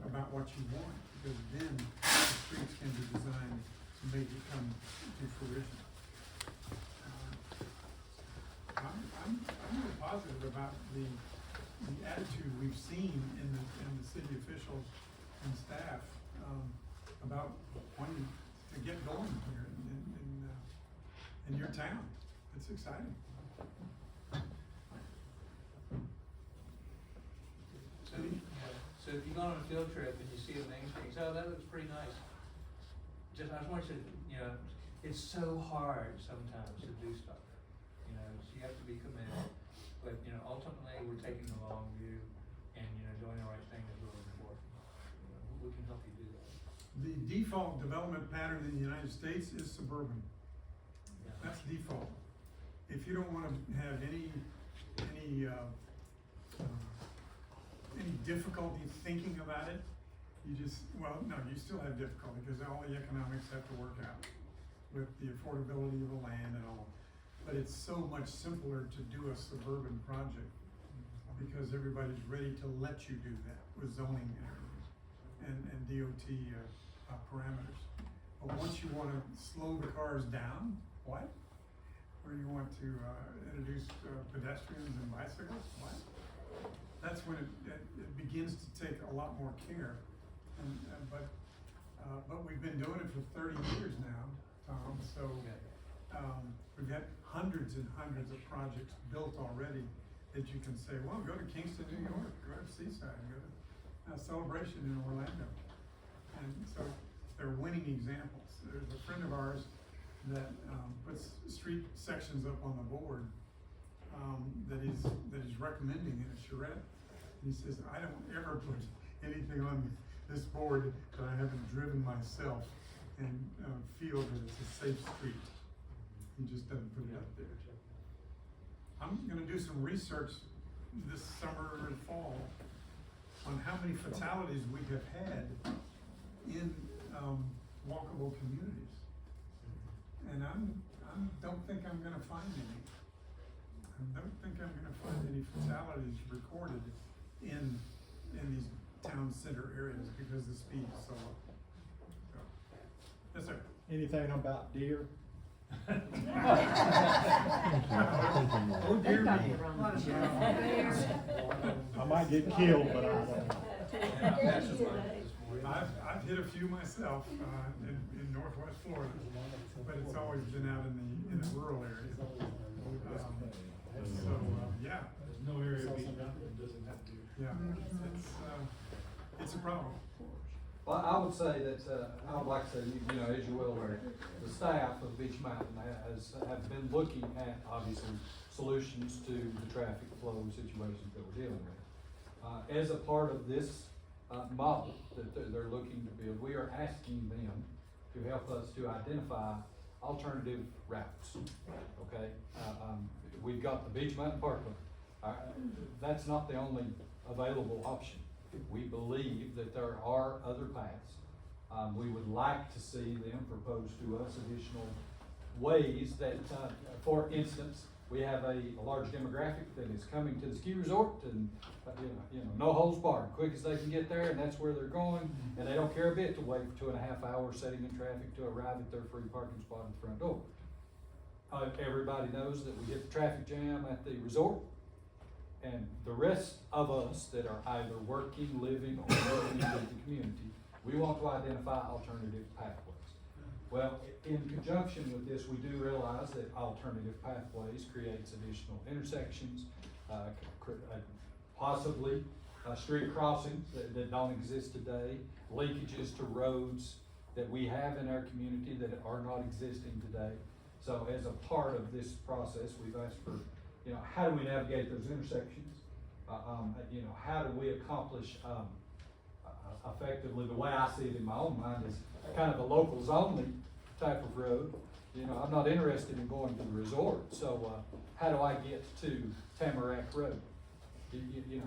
about what you want, because then the streets can be designed to make it come to fruition. I'm really positive about the attitude we've seen in the city officials and staff, about wanting to get going here in your town. It's exciting. So if you go on a field trip and you see a main street, oh, that looks pretty nice. I just want you to, you know, it's so hard sometimes to do stuff. You know, so you have to be committed. But, you know, ultimately we're taking the long view, and, you know, doing the right thing is really important. You know, we can help you do that. The default development pattern in the United States is suburban. Yeah. That's default. If you don't wanna have any difficulty thinking about it, you still have difficulty, because all the economics have to work out with the affordability of the land and all. But it's so much simpler to do a suburban project, because everybody's ready to let you do that with zoning and DOT parameters. But once you wanna slow the cars down, what? Or you want to introduce pedestrians and bicycles, what? That's when it begins to take a lot more care. But we've been doing it for 30 years now, Tom, so we've had hundreds and hundreds of projects built already that you can say, well, go to Kingston, New York, go to Seaside, go to Celebration in Orlando. And so they're winning examples. There's a friend of ours that puts street sections up on the board that he's recommending in a charrette. He says, I don't ever put anything on this board that I haven't driven myself and feel that it's a safe street. He just doesn't put it up there. I'm gonna do some research this summer and fall on how many fatalities we have had in walkable communities. And I don't think I'm gonna find any. I don't think I'm gonna find any fatalities recorded in these town center areas because the speed is so low. So, yes, sir. Anything about deer? Oh, dear me. I might get killed, but I don't. I've hit a few myself in Northwest Florida, but it's always been out in the rural areas. Yeah. There's no area of Beech Mountain that doesn't have deer. Yeah, it's a problem. Well, I would say that, I would like to say, you know, as you're well aware, the staff of Beech Mountain have been looking at, obviously, solutions to the traffic flow situations that we're dealing with. As a part of this, model that they're looking to build, we are asking them to help us to identify alternative routes, okay? We've got the Beech Mountain Parkway. That's not the only available option. We believe that there are other paths. We would like to see them propose to us additional ways that, for instance, we have a large demographic that is coming to the ski resort and, no holds barred, quick as they can get there, and that's where they're going, and they don't care a bit to wait for 2.5 hours sitting in traffic to arrive at their free parking spot at the front door. Everybody knows that we get the traffic jam at the resort, and the rest of us that are either working, living, or moving into the community, we want to identify alternative pathways. Well, in conjunction with this, we do realize that alternative pathways creates additional intersections, possibly street crossings that don't exist today, linkages to roads that we have in our community that are not existing today. So as a part of this process, we've asked for, how do we navigate those intersections? How do we accomplish effectively, the way I see it in my own mind is kind of a locals only type of road. I'm not interested in going to the resort, so how do I get to Tamarack Road?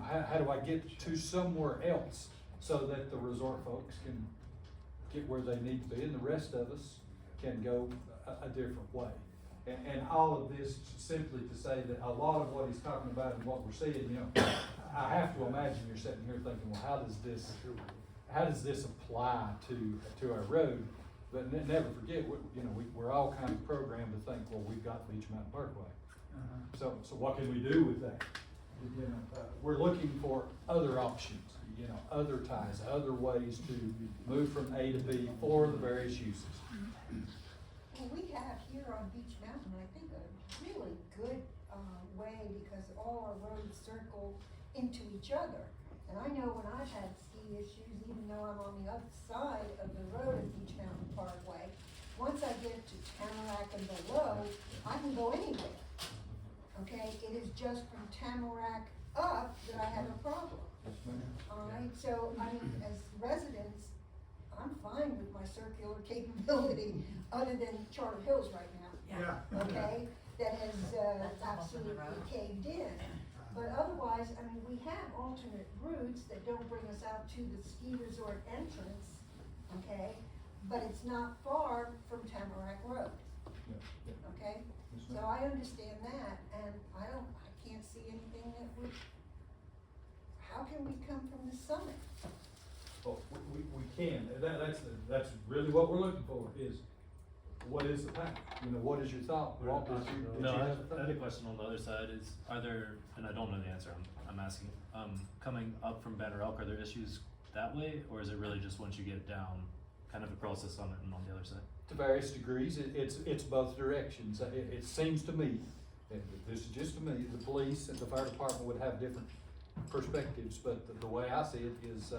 How do I get to somewhere else so that the resort folks can get where they need to be and the rest of us can go a different way? And all of this simply to say that a lot of what he's talking about and what we're seeing, I have to imagine you're sitting here thinking, well, how does this apply to our road? But never forget, we're all kind of programmed to think, well, we've got Beech Mountain Parkway. So what can we do with that? We're looking for other options, other ties, other ways to move from A to B for the various uses. Well, we have here on Beech Mountain, I think, a really good way because all our roads circle into each other. And I know when I've had ski issues, even though I'm on the other side of the road at Beech Mountain Parkway, once I get to Tamarack and below, I can go anywhere. Okay, it is just from Tamarack up that I have a problem. All right, so I mean, as residents, I'm fine with my circular capability, other than Charter Hills right now. Yeah. Okay, that has absolutely caved in. But otherwise, I mean, we have alternate routes that don't bring us out to the ski resort entrance, okay? But it's not far from Tamarack Road, okay? So I understand that, and I can't see anything that would, how can we come from the summit? Well, we can, that's really what we're looking for, is what is the path? What is your thought? Walt, did you No, have a I thought? had a question on the other side is, are there, and I don't know the answer, I'm asking, coming up from Banner Elk, are there issues that way, or is it really just once you get down, kind of across the summit and on the other side? To various degrees, it's both directions. It seems to me, and this is just to me, the police and the fire department would have different perspectives, but the way I see it is,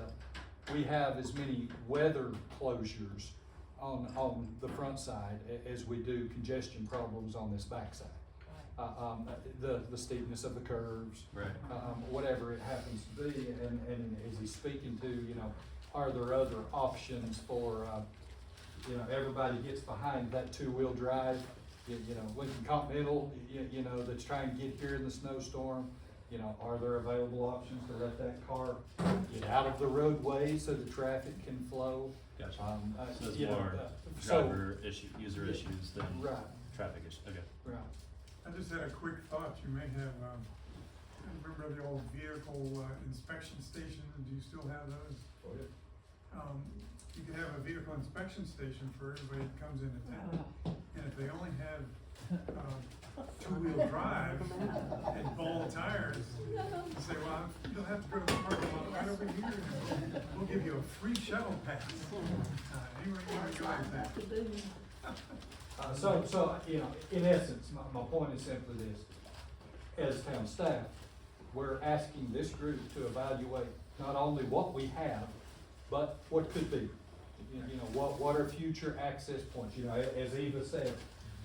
we have as many weather closures on the front side as we do congestion problems on this back side. The steepness of the curves, Right. Whatever it happens to be, and as he's speaking to, are there other options for, everybody gets behind that two-wheel drive, Lincoln Continental, that's trying to get here in the snowstorm, are there available options to let that car get out of the roadway so the traffic can flow? Gotcha. So it's you know, more so- driver issue, user issues than Right. traffic issues, okay. Right. I just had a quick thought, you may have, remember the old vehicle inspection station, do you still have those? Oh, yeah. You could have a vehicle inspection station for everybody that comes into town, and if they only have, two-wheel drive and ball tires, you say, well, you'll have to go to the parking lot right over here, and we'll give you a free shuttle pass. Anywhere you wanna go with that. So, in essence, my point is simply this, as town staff, we're asking this group to evaluate not only what we have, but what could be. You know, what are future access points? You know, as Eva said,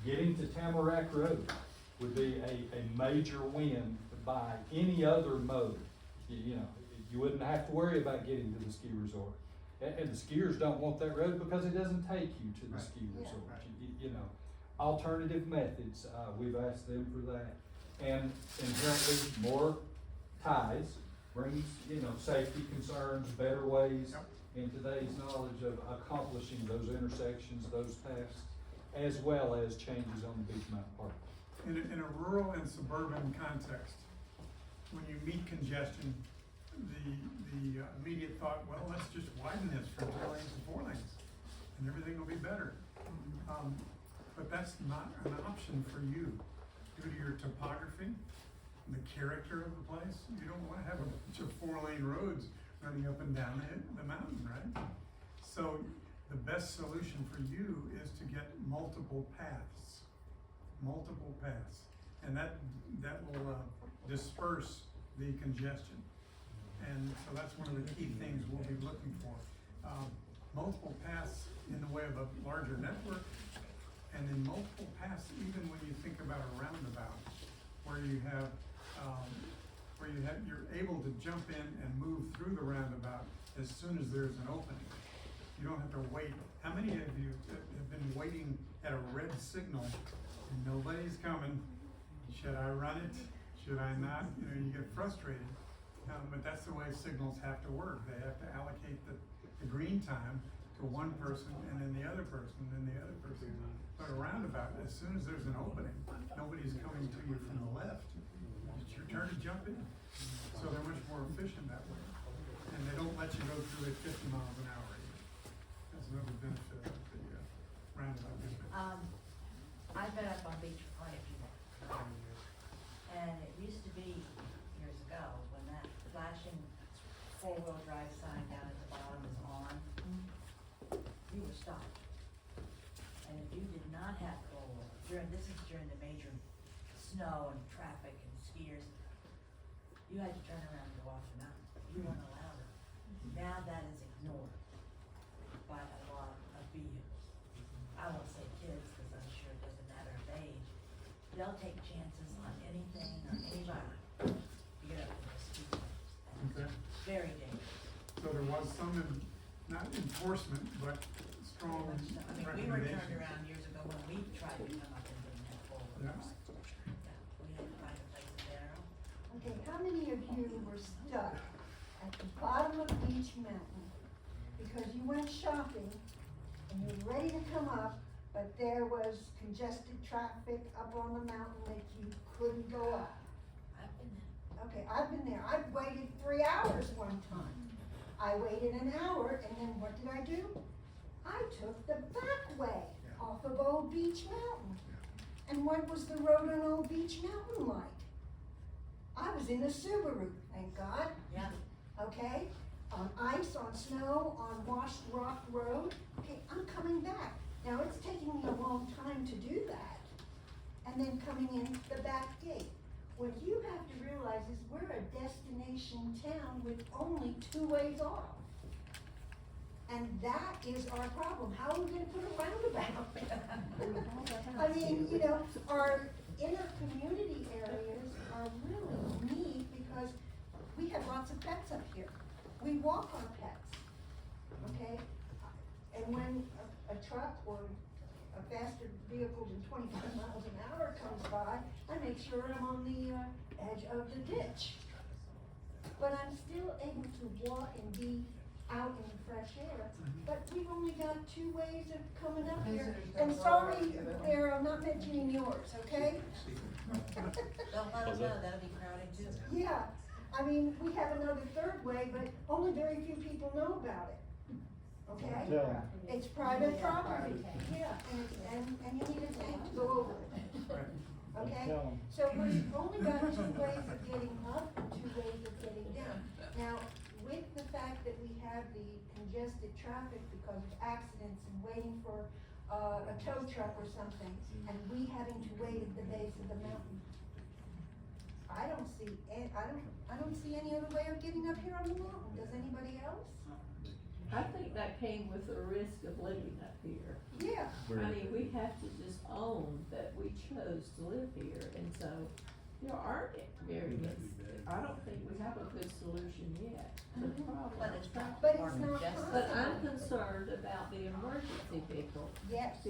getting to Tamarack Road would be a major win by any other mode. You know, you wouldn't have to worry about getting to the ski resort. And the skiers don't want that road because it doesn't take you to the ski Yeah. resort. You know, alternative methods, we've asked them for that. And inherently more ties brings, you know, safety concerns, better ways in today's knowledge of accomplishing those intersections, those tasks, as well as changes on the Beech Mountain Park. In a rural and suburban context, when you meet congestion, the immediate thought, well, let's just widen this from 2 lanes to 4 lanes, and everything will be better. But that's not an option for you, due to your topography, and the character of the place. You don't wanna have a bunch of 4-lane roads running up and down the mountain, right? So the best solution for you is to get multiple paths, and that will disperse the congestion. And so that's one of the key things we'll be looking for. Multiple paths in the way of a larger network, and then multiple paths even when you think about a roundabout, where you're able to jump in and move through the roundabout as soon as there's an opening. You don't have to wait. How many of you have been waiting at a red signal and nobody's coming? Should I run it? Should I not? You know, you get frustrated. But that's the way signals have to work. They have to allocate the green time to one person and then the other person and then the other person. But a roundabout, as soon as there's an opening, nobody's coming to you from the left. It's your turn to jump in. So they're much more efficient that way. And they don't let you go through at 50 miles an hour either. That's another benefit of the roundabout district. I've been up on beach for quite a few years. And it used to be years ago when that flashing 4-wheel drive sign down at the bottom is on, you were stopped. And if you did not have 4-wheel, this is during the major snow and traffic and skiers, you had to turn around and go off the mountain. You weren't allowed it. Now that is ignored by a lot of vehicles. I won't say kids, because I'm sure it doesn't matter of age. They'll take chances on anything or anybody to get up to the speed limit. Okay. Very dangerous. So there was some, not enforcement, but strong I mean, we were turned around years ago when we tried to come up and didn't have 4-wheel Yeah. drive. Yeah, we had to find a place to get our own. Okay, how many of you were stuck at the bottom of Beech Mountain because you went shopping and you were ready to come up, but there was congested traffic up on the mountain that you couldn't go up? I've been there. Okay, I've been there. I've waited 3 hours one time. I waited an hour, and then what did I do? I took the back way off of Old Beech Mountain. And what was the road on Old Beech Mountain like? I was in a Subaru, thank God. Yeah. Okay, on ice, on snow, on washed rock road. Okay, I'm coming back. Now, it's taking me a long time to do that. And then coming in the back gate. What you have to realize is we're a destination town with only 2 ways off. And that is our problem. How are we gonna put a roundabout? I mean, you know, our inner community areas are really neat because we have lots of pets up here. We walk our pets, okay? And when a truck or a faster vehicle than 25 miles an hour comes by, I make sure I'm on the edge of the ditch. But I'm still able to walk and be out in the fresh air. But we've only got 2 ways of coming up here. And sorry, there, I'm not mentioning yours, okay? Don't let us know, that'll be crowded too. Yeah, I mean, we have another 3rd way, but only very few people know about it. Okay? Yeah. It's private property, yeah, and you need a tank to go over it. Okay? Tell 'em. So we've only got 2 ways of getting up and 2 ways of getting down. Now, with the fact that we have the congested traffic because of accidents and waiting for a tow truck or something, and we having to wait at the base of the mountain, I don't see any other way of getting up here on the mountain. Does anybody else? I think that came with the risk of living up here. Yeah. I mean, we have to just own that we chose to live here, and so there aren't very much, I don't think we have a good solution yet to the problem. But it's not. But it's not Just- But I'm concerned about the emergency vehicles. Yes.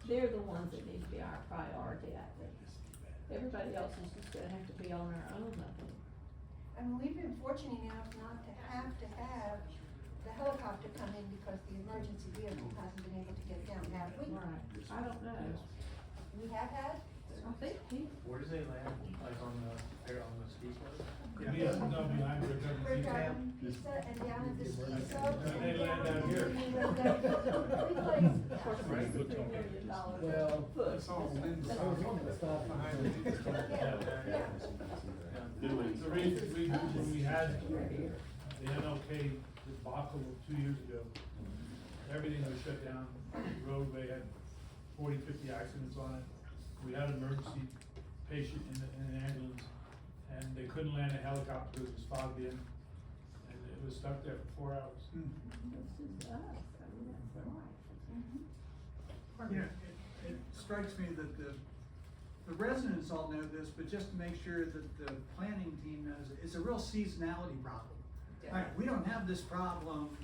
They're the ones that need to be our priority, I think. Everybody else is just gonna have to be on their own, I think. I mean, we've been fortunate enough not to have the helicopter come in because the emergency vehicle hasn't been able to get down, have we? Right, I don't know. We have had? I think he, Where does they land, like on the ski slope? Yeah, no, behind the We're emergency down camp. Pizza and down at the ski slope. And they land down here. We went down- we played- of course, Right. it's $3 million Well, foot. It's all wind that was one of the stuff. behind me. Yeah. The reason when we had the MLK debacle 2 years ago, everything was shut down, the roadway had 40, 50 accidents on it. We had an emergency patient in an ambulance, and they couldn't land a helicopter because it was fogged in, and it was stuck there for 4 hours. This is us, I mean, that's life. You know, it strikes me that the residents all know this, but just to make sure that the planning team knows it, it's a real seasonality problem. Right, we don't have this problem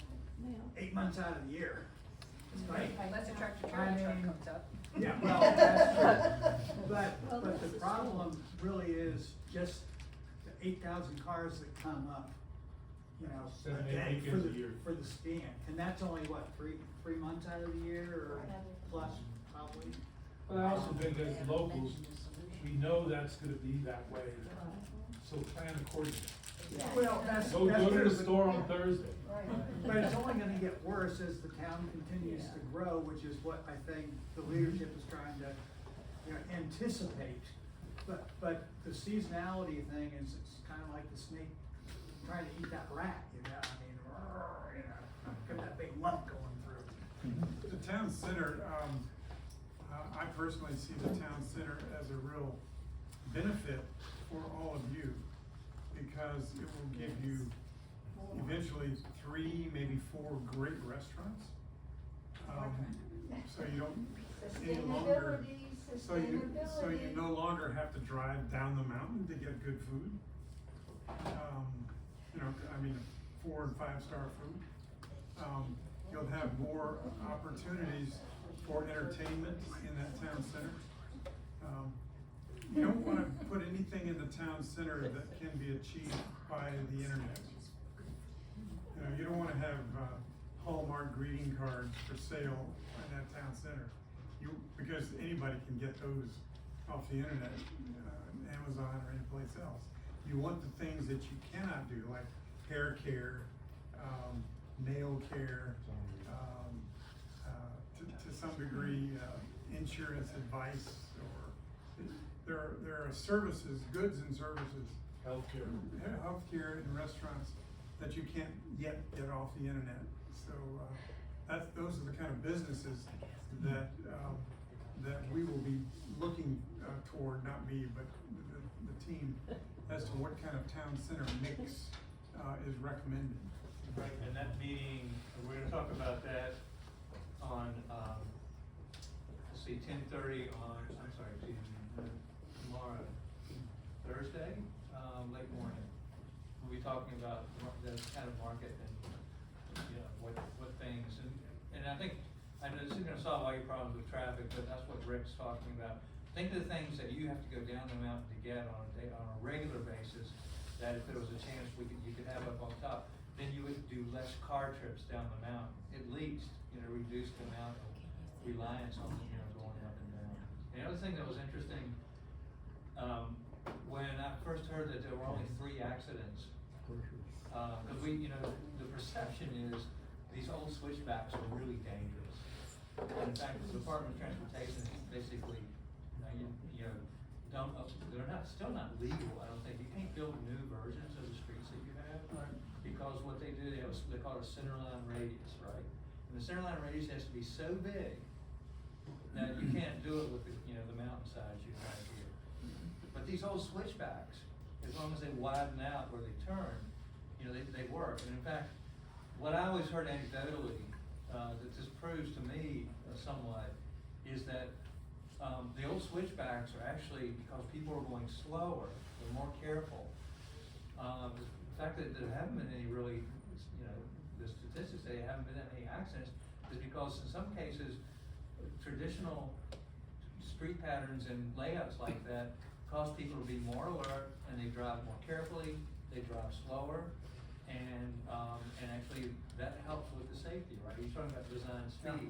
Now, 8 months out of the year, right? Unless a tractor I trailer truck mean, comes up. Yeah, well, that's true, Well, but this the is problem really is just the 8,000 cars that come up, you know, a 7, 8 day for weekends a the, year. for the scan, and that's only what, three months out of the year, or plus, probably? But I also think as locals, we know that's gonna be that way, so plan accordingly. Well, that's Go to true, the but- store on Thursday. But it's only gonna get worse as the town continues to grow, which is what I think the leadership is trying to, you know, anticipate. But the seasonality thing is, it's kinda like the snake trying to eat that rat, you know, I mean, you know, got that big lump going through. The town center, I personally see the town center as a real benefit for all of you, because it will give you eventually 3, maybe 4 great restaurants. So you don't any longer, Sustainability. so you no longer have to drive down the mountain to get good food. You know, I mean, 4 and 5-star food. You'll have more opportunities for entertainment in that town center. You don't wanna put anything in the town center that can be achieved by the internet. You know, you don't wanna have, Hallmark greeting cards for sale in that town center. Because anybody can get those off the internet, Amazon or anyplace else. You want the things that you cannot do, like hair care, nail care, to some degree, insurance advice, or there are services, goods and services. Healthcare. Healthcare in restaurants that you can't yet get off the internet. So, those are the kind of businesses that we will be looking toward, not me, but the team, as to what kind of town center mix is recommended. Right, and that meeting, we're gonna talk about that on, let's see, 10:30 on, I'm sorry, excuse me, tomorrow, Thursday, late morning. We'll be talking about the kind of market and, you know, what things, and I think, I know this isn't gonna solve all your problems with traffic, but that's what Rick's talking about. Think of the things that you have to go down the mountain to get on a regular basis, that if there was a chance you could have up on top, then you would do less car trips down the mountain, at least, you know, reduce the amount of reliance on, you know, going up and down. And the other thing that was interesting, when I first heard that there were only 3 accidents, cause you know, the perception is these old switchbacks are really dangerous. And in fact, the Department of Transportation basically, you know, they're still not legal, I don't think. You can't build new versions of the streets that you have. Because what they do, they call it a centerline radius, right? And the centerline radius has to be so big that you can't do it with the, you know, the mountainsides you have here. But but these old switchbacks, as long as they widen out where they turn, you know, they work. And in fact, what I always heard anecdotally, that this proves to me somewhat, is that the old switchbacks are actually, because people are going slower, they're more careful. The fact that there haven't been any really, you know, the statistics say haven't been any accidents is because in some cases, traditional street patterns and layouts like that cause people to be more alert, and they drive more carefully, they drive slower, and actually that helps with the safety, right? You're talking about design speed,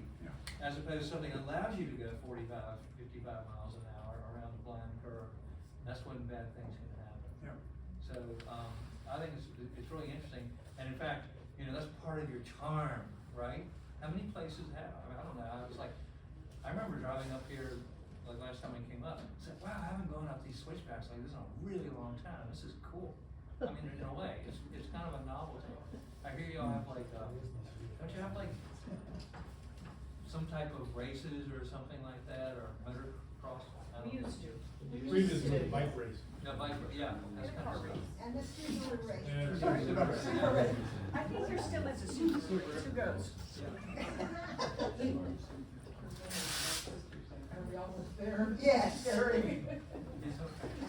as opposed to something that allows you to go 45, 55 miles an hour around the blind curve. That's when bad things can happen. Yeah. So I think it's really interesting, and in fact, you know, that's part of your charm, right? How many places have? I mean, I don't know. I was like, I remember driving up here like last time I came up. I said, wow, I haven't gone up these switchbacks like this in a really long time. This is cool. I mean, in a way, it's kind of a novelty. I hear y'all have like, don't you have like some type of races or something like that, or motocross? We used to. Previously, it was a bike race. Yeah, bike, yeah, that's kind of stuff. And the Subaru race. I think there still is a Subaru, who goes? Are we almost there? Yes. Scary.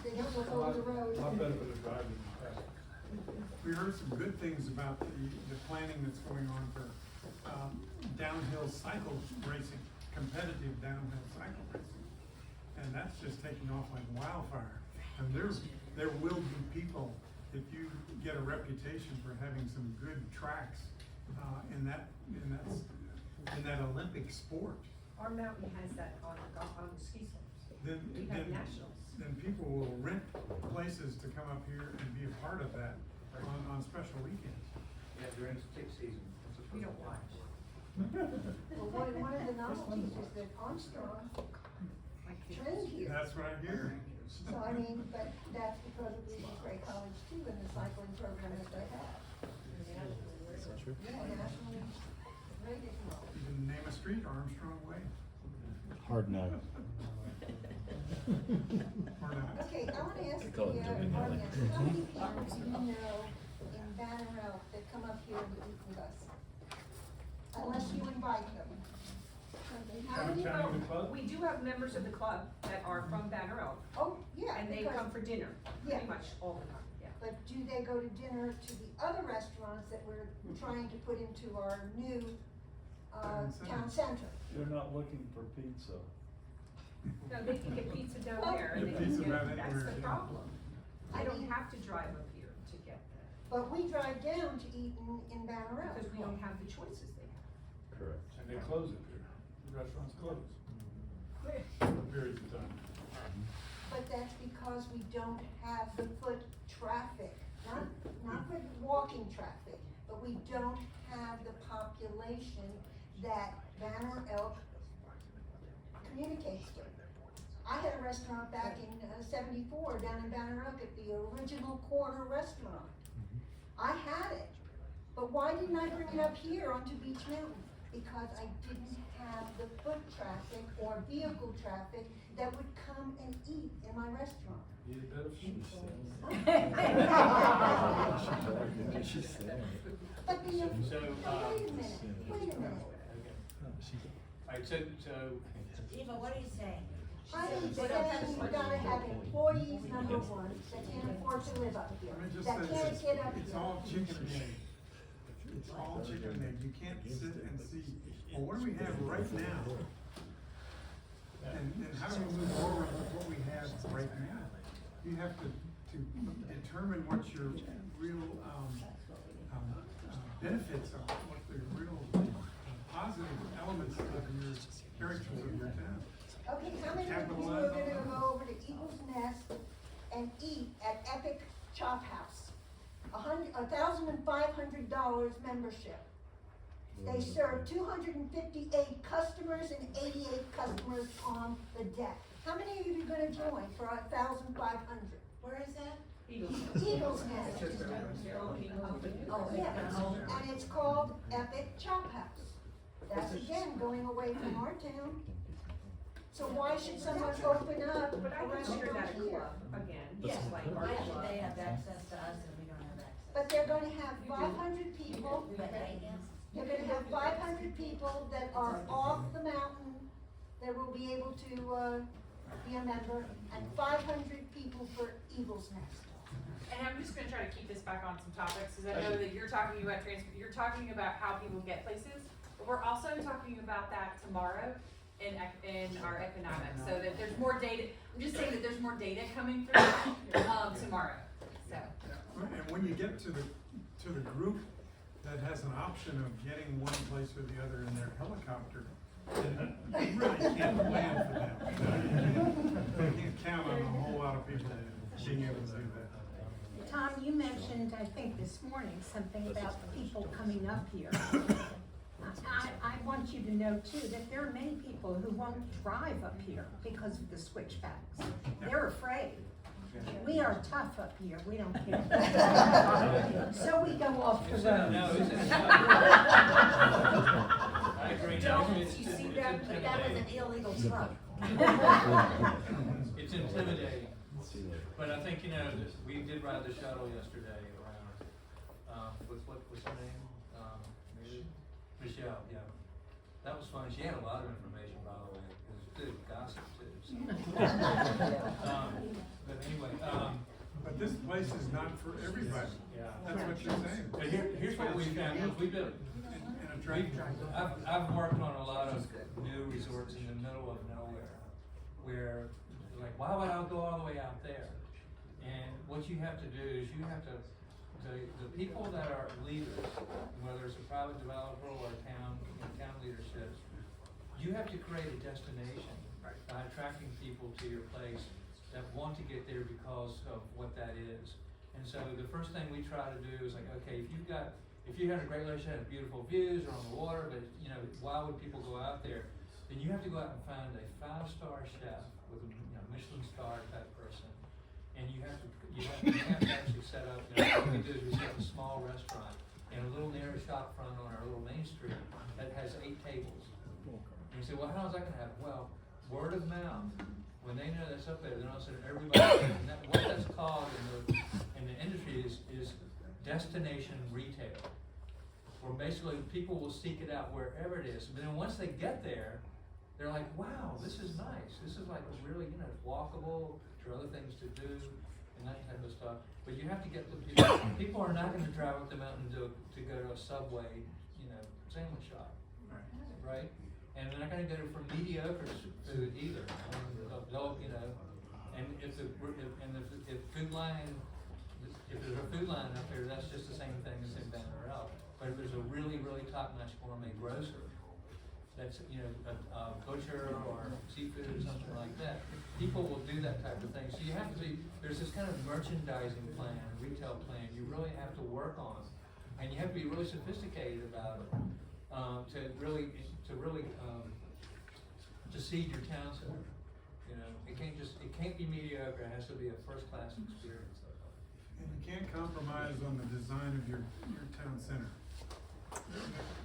They don't look over the road. My benefit of driving fast. We heard some good things about the planning that's going on for downhill cycle racing, competitive downhill cycle racing. And that's just taking off like wildfire. And there will be people, if you get a reputation for having some good tracks in that Olympic sport, Our mountain has that on the ski slopes. We have nationals. then people will rent places to come up here and be a part of that on special weekends. Yeah, during tick season. We don't watch. Well, one of the novelties is that Armstrong trained here. That's what I hear. So I mean, but that's because of the Gray College too, and the cycling program that they have. Yeah, nationally rated and all. You can name a street Armstrong Way. Hard no. Or not. Okay, I wanna ask the Call it audience, Dominion. how many people do you know in Banner Elk that come up here and eat with us? Unless you invite them. How many? Counting the club? We do have members of the club that are from Banner Elk, Oh, yeah. and they because- come for dinner, Yeah. pretty much all the time, yeah. But do they go to dinner to the other restaurants that we're trying to put into our new, town center? They're not looking for pizza. No, they can get pizza down Well- there, and Get they pizza can about get, that's anywhere, the yeah. problem. I They don't mean- have to drive up here to get that, But we drive down to eat in Banner Elk. because we don't have the choices they have. Correct. And they close it here. The restaurants close. For periods of time. But that's because we don't have the foot traffic, not for walking traffic, but we don't have the population that Banner Elk communicates with. I had a restaurant back in '74 down in Banner Elk at the original corner restaurant. I had it, but why didn't I bring it up here onto Beech Mountain? Because I didn't have the foot traffic or vehicle traffic that would come and eat in my restaurant. Eat a bit of food. She said. But the, So, wait a minute. Alright, so, Eva, what are you saying? I am saying you gotta have employees, number one, that can't afford to live up here, Let me just that say can't this, get up it's here. all chicken and egg. It's all chicken and egg. You can't sit and see, well, what do we have right now? And how do we move forward with what we have right now? You have to determine what your real, benefits are, what the real positive elements of your characters of your town. Okay, how many of you are gonna go over to Eagles Nest and eat at Epic Chop House? $1,500 membership. They serve 258 customers and 88 customers on the deck. How many of you are gonna join for 1,500? Where is that? Eagles Nest. Oh, yeah, and it's called Epic Chop House. That's again going away from our town. So why should someone open up But I a consider restaurant that a here? club, again, Yes. just like Why our should club. they have access to us and we don't have access? But they're gonna have 500 people. But they can. You're gonna have 500 people that are off the mountain, that will be able to, be a member, and 500 people for Eagles Nest. And I'm just gonna try to keep this back on some topics, cause I know that you're talking about you're talking about how people get places, but we're also talking about that tomorrow in our economics, so that there's more data, I'm just saying that there's more data coming through, tomorrow, so. And when you get to the group that has an option of getting one place or the other in their helicopter, then you really can't plan for them. You can't count on a whole lot of people being able to do that. Tom, you mentioned, I think this morning, something about people coming up here. I want you to know too, that there are many people who won't drive up here because of the switchbacks. They're afraid. We are tough up here, we don't care. So we go off the road. I agree. Don't you see that, but that was an illegal truck. It's intimidating, but I think, we did ride the shuttle yesterday around, what's her name? Michelle, yeah. That was fun. She had a lot of information, by the way. It was good gossip too, so. But anyway, But this place is not for everybody. yeah. That's what you're saying. But here's what we found, we've been, And attract. I've worked on a lot of new resorts in the middle of nowhere, where, like, why would I go all the way out there? And what you have to do is you have to, the people that are leaders, whether it's a private developer or a town leadership, you have to create a destination by attracting people to your place that want to get there because of what that is. And so the first thing we try to do is like, okay, if you had a great location, had beautiful views or on the water, but why would people go out there? Then you have to go out and find a 5-star chef with a Michelin star type person, and you have to actually set up. What we do is we set up a small restaurant in a little narrow shop front on our little main street that has 8 tables. And you say, well, how is that going to happen? Well, word of mouth. When they know that's up there, then all of a sudden everybody. What that's called in the industry is destination retail, where basically people will seek it out wherever it is. But then once they get there, they're like, wow, this is nice. This is like really, it's walkable. There are other things to do and that type of stuff. But you have to get the people. People are not going to drive up the mountain to go to a Subway, sandwich shop, right? And they're not going to go for mediocre food either. And if food line, if there's a food line up there, that's just the same thing as in Banner Elk. But if there's a really, really top-notch gourmet grocer, that's, a butcher or seafood or something like that, people will do that type of thing. So you have to there's this kind of merchandising plan, retail plan you really have to work on. And you have to be really sophisticated about it, to seed your town center. It can't be mediocre, it has to be a first-class experience. And you can't compromise on the design of your town center.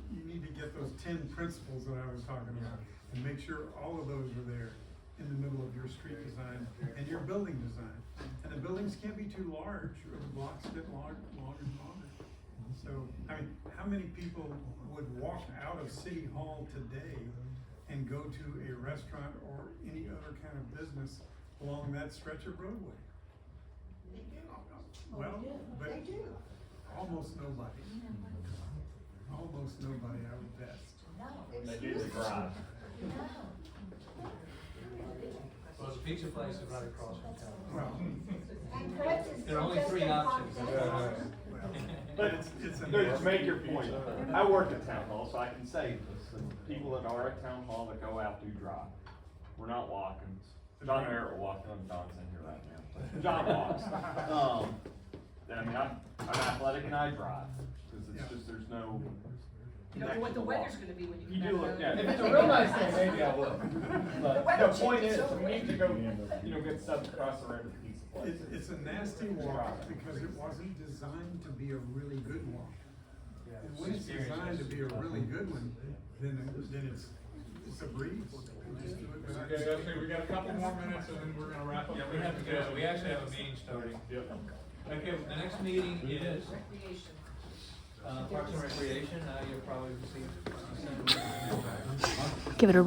You need to get those 10 principles that I was talking about and make sure all of those are there in the middle of your street design and your building design. And the buildings can't be too large or the blocks get longer and longer. So, how many people would walk out of City Hall today and go to a restaurant or any other kind of business along that stretch of roadway? Well, but They do. almost nobody. Almost nobody, I would bet. No. They do the drive. Well, the pizza place is right across from town. Well, And Fred's is There are only just 3 in options. proximity. But it's a to make your point, I work at town hall, so I can say this, the people that are at town hall that go out do drive. We're not walking. John and Eric are walking, Don's in here right now. John walks. I'm athletic and I drive, cause it's just, there's no. You don't know what the weather's gonna be when you You come do back look, out. yeah, if it's a real nice day, maybe I will. But weather the point changes is, so we need to go, get stuff across the river to pizza place. It's a nasty walk because it wasn't designed to be a really good walk. And when it's designed to be a really good one, then it's a breeze. Okay, we got a couple more minutes and then we're gonna wrap up. Yeah, we have to go, we actually have a meeting starting. Yep. Okay, the next meeting is, Recreation. Parks and Recreation, you'll probably see. Give it a really